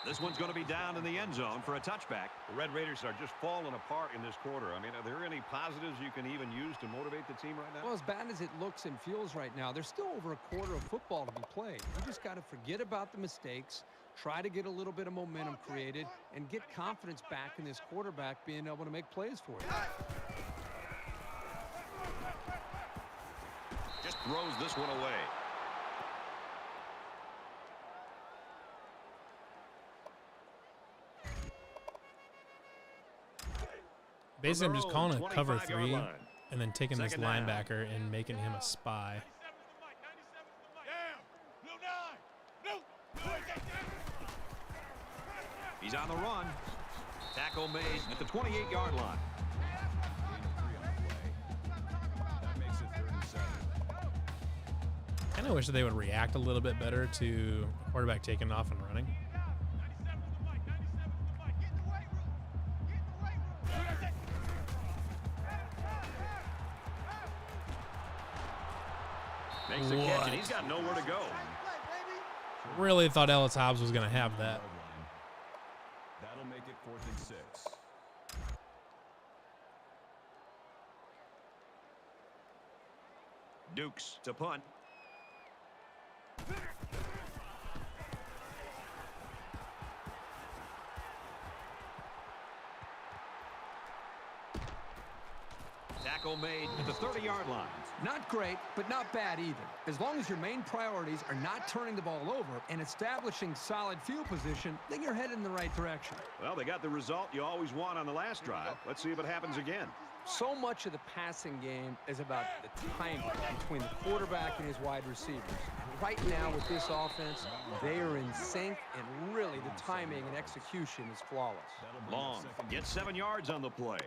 This one's going to be down in the end zone for a touchback. The Red Raiders are just falling apart in this quarter. I mean, are there any positives you can even use to motivate the team right now? Well, as bad as it looks and feels right now, there's still over a quarter of football to be played. You just got to forget about the mistakes, try to get a little bit of momentum created, and get confidence back in this quarterback being able to make plays for you. Just throws this one away. Basically, I'm just calling a cover 25-yard 3 line. and then taking this Second down. linebacker and making him a spy. He's on the run. Tackle made at the 28-yard line. That makes it 3rd and 7. Kind of wish that they would react a little bit better to quarterback taking off and running. Makes the catch, and he's got nowhere to go. Really thought Ellis Hobbs was going to have that. That'll make it 4th and 6. Dukes to punt. Tackle made at the 30-yard line. Not great, but not bad either. As long as your main priorities are not turning the ball over and establishing solid field position, then you're headed in the right direction. Well, they got the result you always want on the last drive. Let's see if it happens again. So much of the passing game is about the timing between the quarterback and his wide receivers. And right now with this offense, they are in sync, and really the timing and execution is flawless. Long gets 7 yards on the play.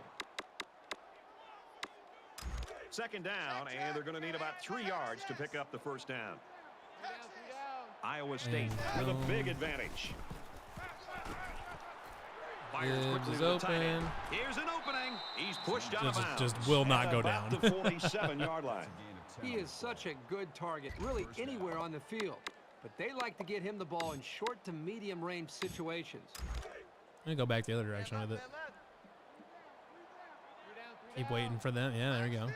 Second down, and they're going to need about 3 yards to pick up the first down. Iowa State with a big advantage. Fires quickly Gibbs to the tight end. open. Here's an opening. He's pushed out of bounds. Just will not go About down. the 47-yard line. He is such a good target, really anywhere on the field. But they like to get him the ball in short to medium range situations. I'm going to go back the other direction with it. Keep waiting for them. Yeah, there we go.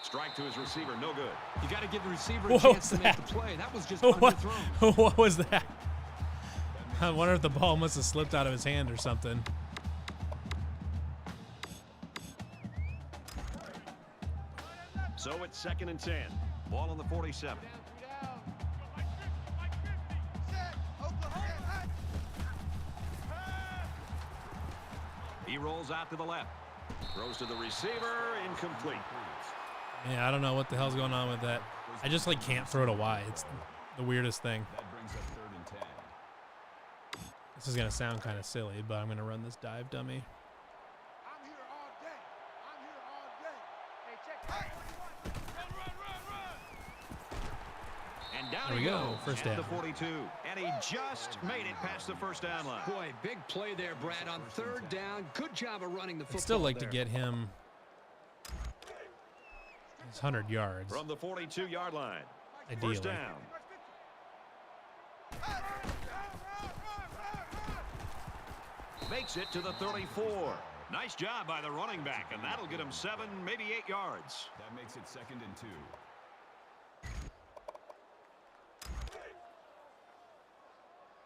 Strike to his receiver, no good. You got to give the receiver a What chance was to make that? the play. That was just What, underthrown. what was that? I wonder if the ball must have slipped out of his hand or something. So it's 2nd and 10. Ball on the 47. He rolls out to the left. Throws to the receiver. Incomplete. Yeah, I don't know what the hell's going on with that. I just like can't throw to wide. It's the weirdest thing. That brings up 3rd and 10. This is gonna sound kind of silly, but I'm gonna run this dive dummy. I'm here all day. I'm here all day. Hey, check. Hey, run. And down There we he go. goes First at down. the 42. And he just made it past the first down line. Boy, big play there, Brad, on 3rd down. Good job of running the football I'd still like there. to get him his 100 yards, From the 42-yard line. ideally. First down. Makes it to the 34. Nice job by the running back, and that'll get him 7, maybe 8 yards. That makes it 2nd and 2.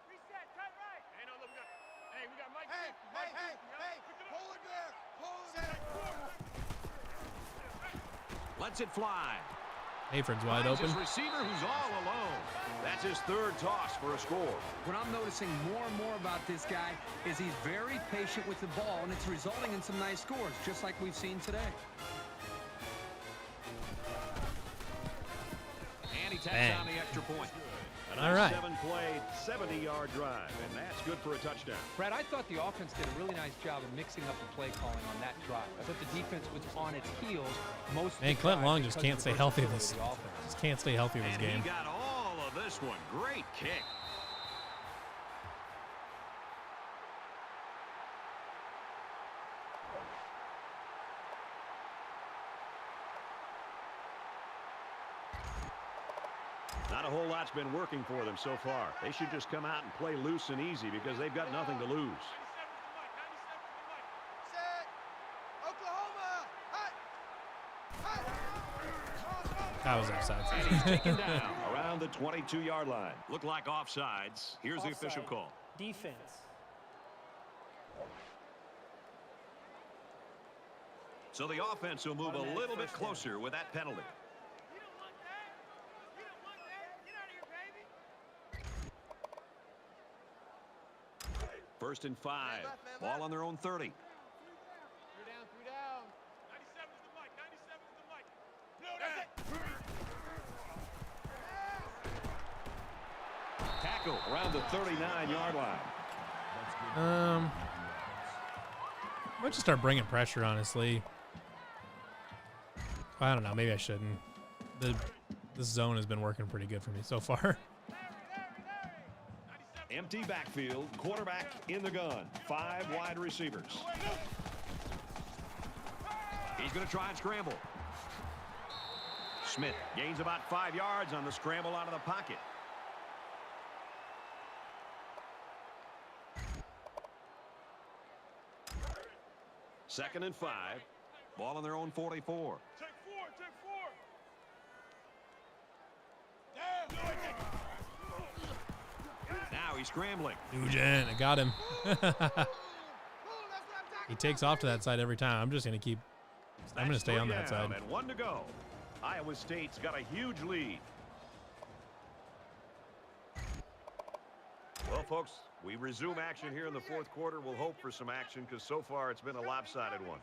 Reset, cut right. Hey, no, look, we got Mike. Hey, hold it there. Hold it. Lets it fly. Hayford's wide Finds open. his receiver who's all alone. That's his 3rd toss for a score. What I'm noticing more and more about this guy is he's very patient with the ball, and it's resulting in some nice scores, just like we've seen today. And he taps Bang. on the extra point. A All nice right. 7-play, 70-yard drive, and that's good for a touchdown. Brad, I thought the offense did a really nice job of mixing up the play calling on that drive. I thought the defense was on its heels most of Man, the Clint time Long just because can't of stay the healthy versatility this. of the offense. Just can't stay healthy this And game. he got all of this one. Great kick. Not a whole lot's been working for them so far. They should just come out and play loose and easy because they've got nothing to lose. 97's the mic. Set. Oklahoma. That was offside. And he's taken down around the 22-yard line. Look like offsides. Here's the official Offside. call. Defense. So the offense will move a little bit closer with that penalty. You don't want that. You don't want that. Get out of here, baby. 1st and 5. Ball on their own 30. 3 down. 97's the mic. 97's the mic. No, that's it. Tackle around the 39-yard line. Might just start bringing pressure, honestly. I don't know. Maybe I shouldn't. This zone has been working pretty good for me so far. Empty backfield, quarterback in the gun. 5 wide receivers. He's going to try and scramble. Smith gains about 5 yards on the scramble out of the pocket. Second and 5. Ball on their own 44. Take 4. Now he's scrambling. Nugent, I got him. He takes off to that side every time. I'm just going to keep. I'm going to stay on that side. And 1 to go. Iowa State's got a huge lead. Well, folks, we resume action here in the 4th quarter. We'll hope for some action because so far it's been a lopsided one.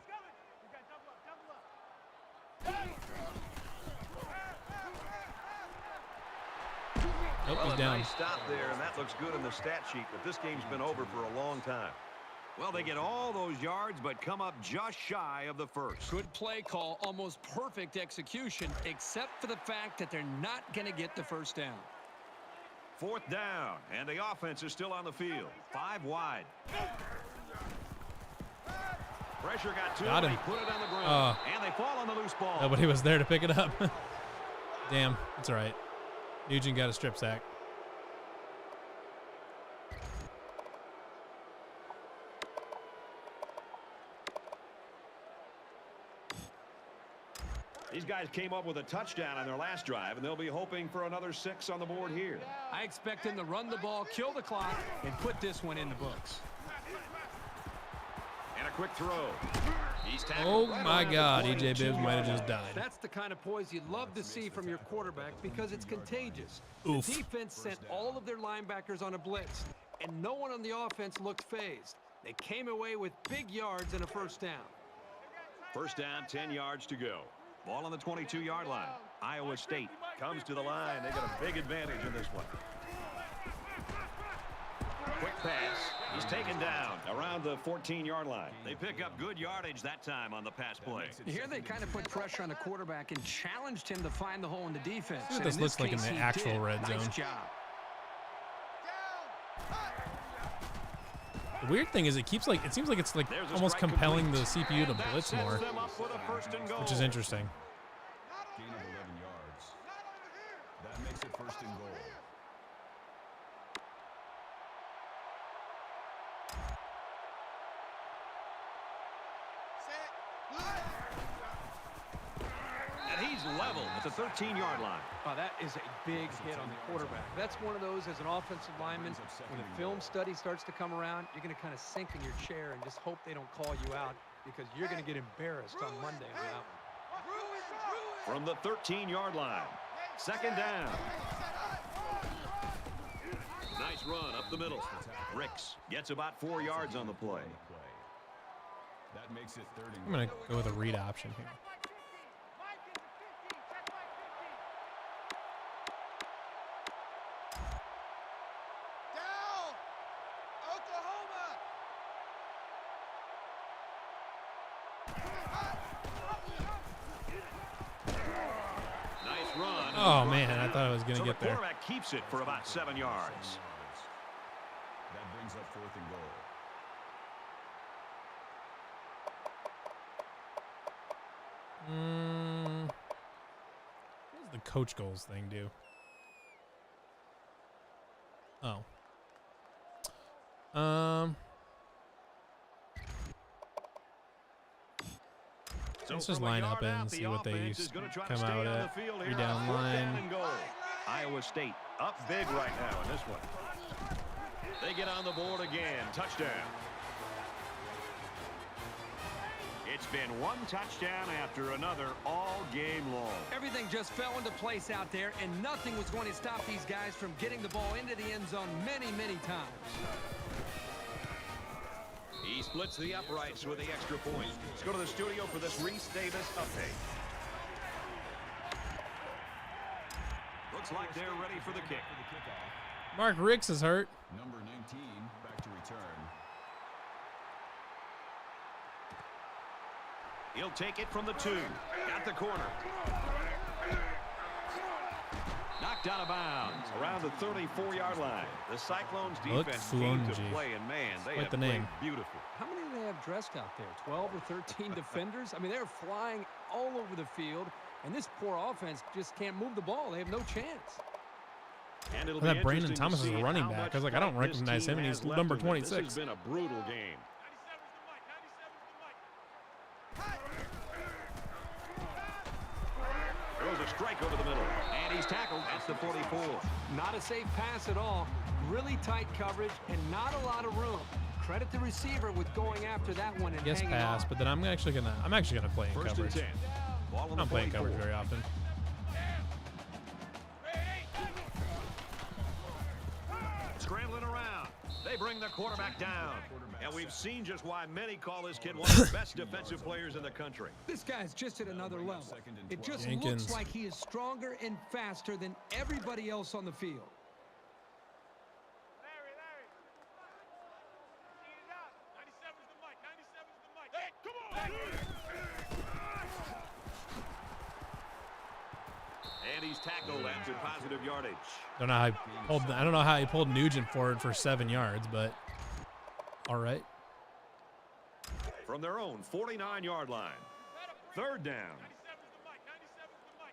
Nope, Well, he's a down. nice stop there, and that looks good in the stat sheet, but this game's been over for a long time. Well, they get all those yards, but come up just shy of the first. Good play call, almost perfect execution, except for the fact that they're not going to get the first down. 4th down, and the offense is still on the field. 5 wide. Pressure got to Got him. him. He put it on the ground, and they fall on the loose ball. Nobody was there to pick it up. Damn, it's all right. Nugent got a strip sack. These guys came up with a touchdown on their last drive, and they'll be hoping for another 6 on the board here. I expect them to run the ball, kill the clock, and put this one in the books. And a quick throw. He's tackled Oh right my around the God, EJ 22-yard Bibbs might have line. just died. That's the kind of poise you'd love to see from your quarterback because it's contagious. Oof. The defense sent all of their linebackers on a blitz, and no one on the offense looked phased. They came away with big yards and a first down. First down, 10 yards to go. Ball on the 22-yard line. Iowa State comes to the line. They got a big advantage in this one. Quick pass. He's taken down around the 14-yard line. They pick up good yardage that time on the pass play. Here they kind of put pressure on the quarterback and challenged him to find the hole in the defense. See what this looks like in the actual red zone. Nice job. The weird thing is it seems like it's like almost compelling the CPU to blitz more, which is interesting. Gain of 11 yards. That makes it first and goal. And he's level at the 13-yard line. Oh, that is a big hit on the quarterback. That's one of those as an offensive lineman, when the film study starts to come around, you're going to kind of sink in your chair and just hope they don't call you out because you're going to get embarrassed on Monday on that one. From the 13-yard line. Second down. Nice run up the middle. Ricks gets about 4 yards on the play. That makes it third and I'm going to go with a read option here. Oh, man, I thought I was going to get there. The quarterback keeps it for about 7 yards. That brings up fourth and goal. What does the coach goals thing do? Oh. Let's just line up and see what they come out at. 3 down line. Iowa State up big right now in this one. They get on the board again. Touchdown. It's been one touchdown after another all game long. Everything just fell into place out there, and nothing was going to stop these guys from getting the ball into the end zone many, many times. He splits the uprights with the extra point. Let's go to the studio for this Reese Davis update. Looks like they're ready for the kick. Mark Ricks is hurt. Number 19 back to return. He'll take it from the 2. Got the corner. Knocked out of bounds around the 34-yard line. The Cyclones defense came to play, and man, they have played beautiful. How many do they have dressed out there? 12 or 13 defenders? I mean, they're flying all over the field, and this poor offense just can't move the ball. They have no chance. And it'll that Brandon Thomas is a running back. I was like, I don't recognize him, and he's number 26. This has been a brutal game. Throws a strike over the middle, and he's tackled at the 44. Not a safe pass at all. Really tight coverage and not a lot of room. Credit the receiver with going after that one and hanging pass, on. but then I'm actually gonna play in First coverage. and 10. Ball on I'm playing coverage very often. Scrambling around. They bring the quarterback down. And we've seen just why many call this kid one of the best defensive players in the country. This guy's just at another level. It just Jenkins. looks like he is stronger and faster than everybody else on the field. Larry. Eat it out. 97's the mic. 97's the mic. Hey, come on. And he's tackled after positive yardage. I don't know how he pulled Nugent forward for 7 yards, but all right. From their own 49-yard line. Third down.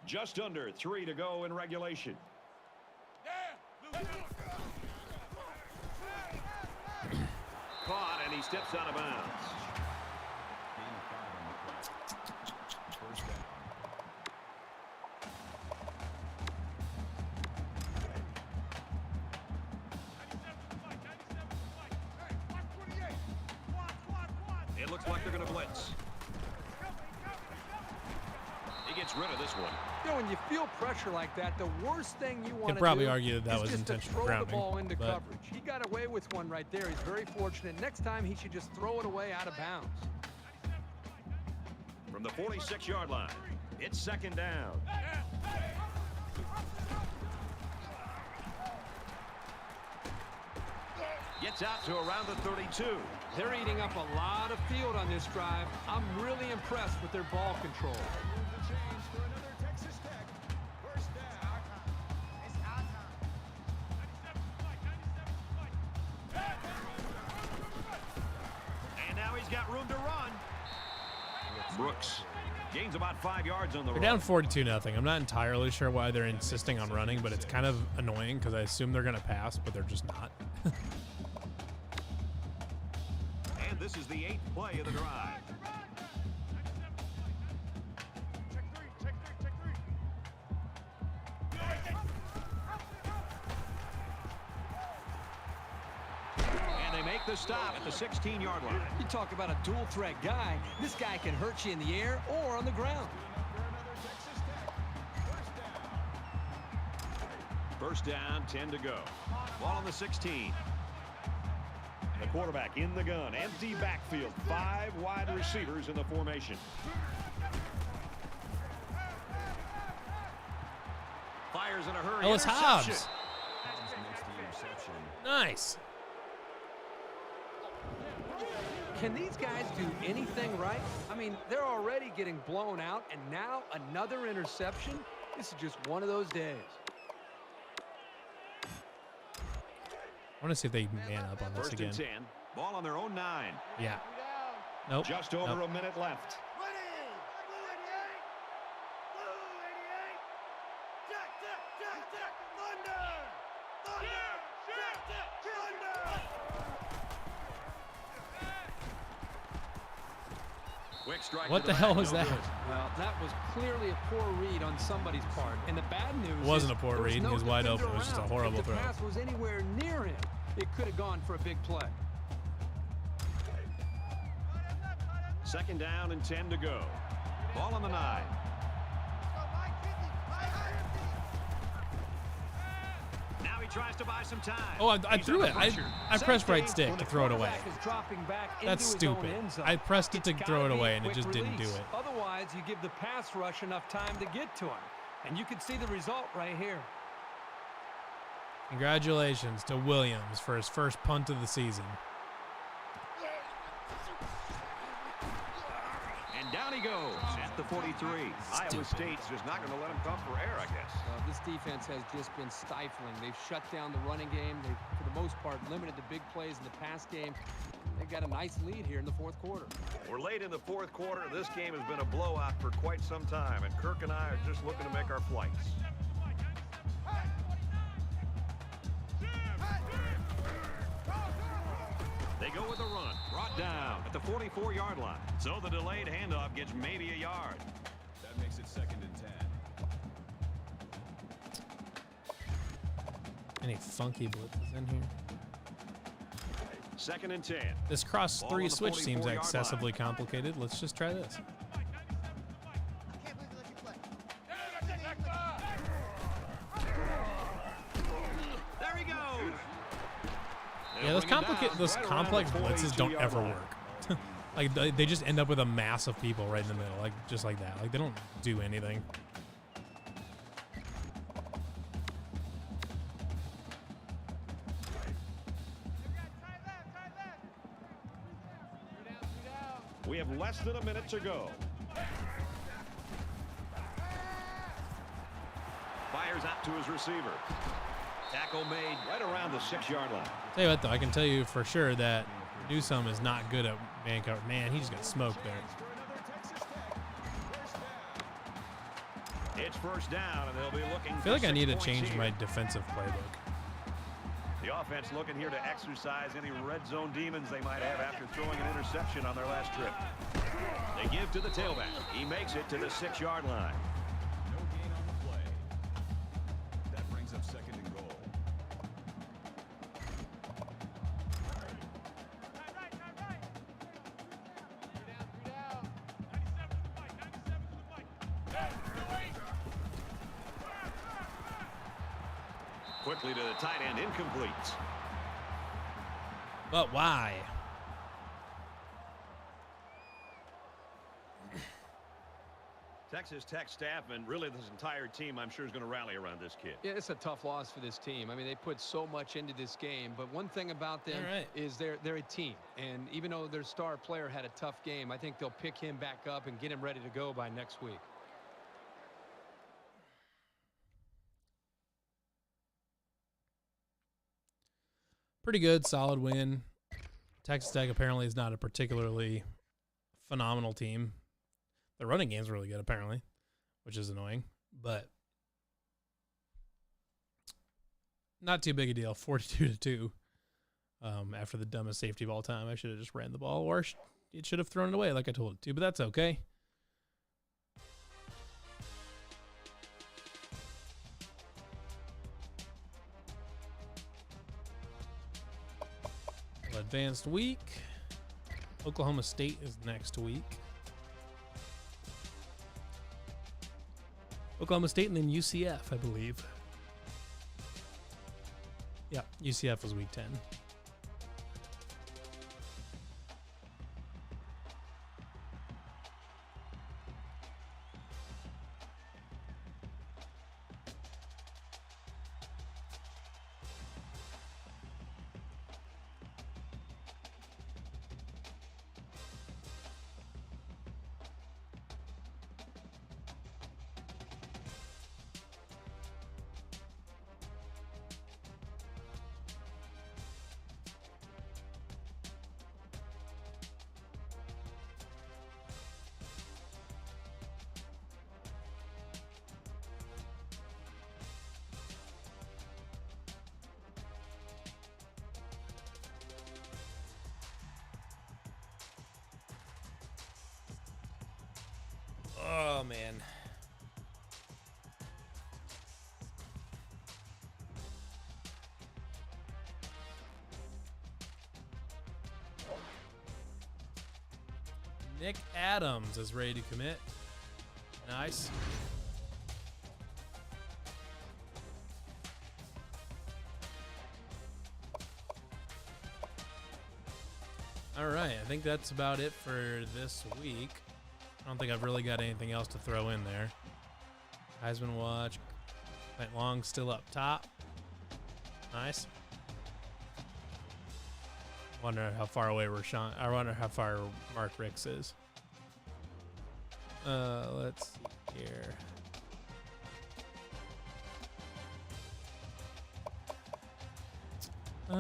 Just under 3 to go in regulation. Caught, and he steps out of bounds. First down. It looks like they're going to blitz. He gets rid of this one. You know, when you feel pressure like that, the worst thing you want to do probably argue that that was is just to intentional throw grounding, the ball into but- coverage. He got away with one right there. He's very fortunate. Next time, he should just throw it away out of bounds. From the 46-yard line, it's second down. Gets out to around the 32. They're eating up a lot of field on this drive. I'm really impressed with their ball control. The change for another Texas Tech. First down. And now he's got room to run. Brooks gains about 5 yards on the They're run. down 42-0. I'm not entirely sure why they're insisting on running, but it's kind of annoying because I assume they're going to pass, but they're just not. And this is the 8th play of the drive. And they make the stop at the 16-yard line. You talk about a dual threat guy. This guy can hurt you in the air or on the ground. First down, 10 to go. Ball on the 16. The quarterback in the gun. Empty backfield. 5 wide receivers in the formation. Fires in a hurry. Oh, it's Hobbs. Interception. Makes the interception. Nice. Can these guys do anything right? I mean, they're already getting blown out, and now another interception? This is just one of those days. I want to see if they man up on this First again. and 10. Ball on their own 9. Yeah. Nope. Just over Nope. a minute left. Quick strike What to the hell was no that? good. Well, that was clearly a poor read on somebody's part. And the bad news It wasn't is a poor there was read. no He was wide defender open. It was just a around. horrible if the throw. pass was anywhere near him, it could have gone for a big play. Second down and 10 to go. Ball on the 9. Now he tries to buy some time. Oh, I He's threw under it. pressure. I pressed right Safety. stick to throw it away. Quarterback is dropping back into That's his own stupid. end zone. I pressed it to It's throw it gotta be a away, and it quick just didn't do release. it. Otherwise, you give the pass rush enough time to get to him. And you can see the result right here. Congratulations to Williams for his first punt of the season. And down he goes at the 43. Iowa State's just not going to let him come for air, I guess. This defense has just been stifling. They've shut down the running game. They've, for the most part, limited the big plays in the pass game. They've got a nice lead here in the fourth quarter. We're late in the fourth quarter. This game has been a blowout for quite some time, and Kirk and I are just looking to make our flights. They go with a run. Brought down at the 44-yard line. So the delayed handoff gets maybe a yard. That makes it second and 10. Any funky blitzes in here? Second and 10. This cross Ball 3 on the switch seems 44-yard excessively complicated. Let's just try this. There he goes. Yeah, those complex blitzes don't ever work. Like they just end up with a mass of people right in the middle, like just like that. Like they don't do anything. We have less than a minute to go. Fires out to his receiver. Tackle made right around the 6-yard line. Tell you what, though, I can tell you for sure that Newsome is not good at man cover. Man, he just got smoked there. It's first down, and they'll be looking. I feel like I need to change my defensive playbook. The offense looking here to exercise any red zone demons they might have after throwing an interception on their last trip. They give to the tailback. He makes it to the 6-yard line. No gain on the play. That brings up second and goal. Quickly to the tight end, incomplete. But why? Texas Tech staff and really this entire team, I'm sure, is going to rally around this kid. Yeah, it's a tough loss for this team. I mean, they put so much into this game, but one thing about them is they're a team. And even though their star player had a tough game, I think they'll pick him back up and get him ready to go by next week. Pretty good, solid win. Texas Tech apparently is not a particularly phenomenal team. The running game's really good, apparently, which is annoying, but not too big a deal. 42-2 after the dumbest safety of all time. I should have just ran the ball, or it should have thrown it away like I told it to, but that's okay. Advanced week. Oklahoma State is next week. Oklahoma State and then UCF, I believe. Yeah, UCF was week 10. Oh, man. Nick Adams is ready to commit. Nice. All right, I think that's about it for this week. I don't think I've really got anything else to throw in there. Heisman watch. Clint Long still up top. Nice. Wonder how far away Rashawn. I wonder how far Mark Ricks is. Let's see here. Who's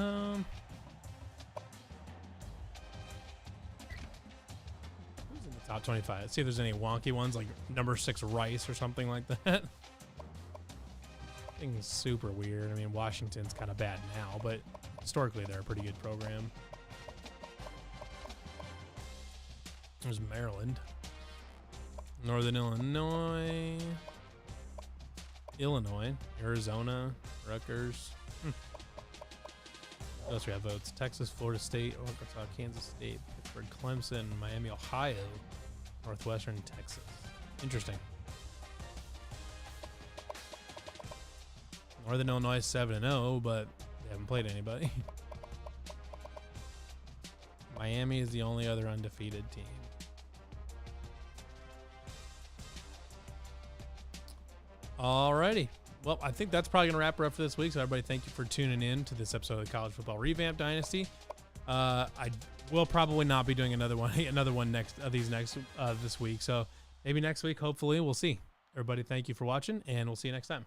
in the top 25? Let's see if there's any wonky ones like number 6 Rice or something like that. Thing's super weird. I mean, Washington's kind of bad now, but historically they're a pretty good program. There's Maryland, Northern Illinois, Arizona, Rutgers. What else we have votes? Texas, Florida State, Arkansas, Kansas State, Pittsburgh, Clemson, Miami, Ohio, Northwestern, Texas. Interesting. Northern Illinois 7-0, but they haven't played anybody. Miami is the only other undefeated team. Alrighty. Well, I think that's probably going to wrap her up for this week. So everybody, thank you for tuning in to this episode of the College Football Revamped Dynasty. I will probably not be doing another one this week. So maybe next week, hopefully, we'll see. Everybody, thank you for watching, and we'll see you next time.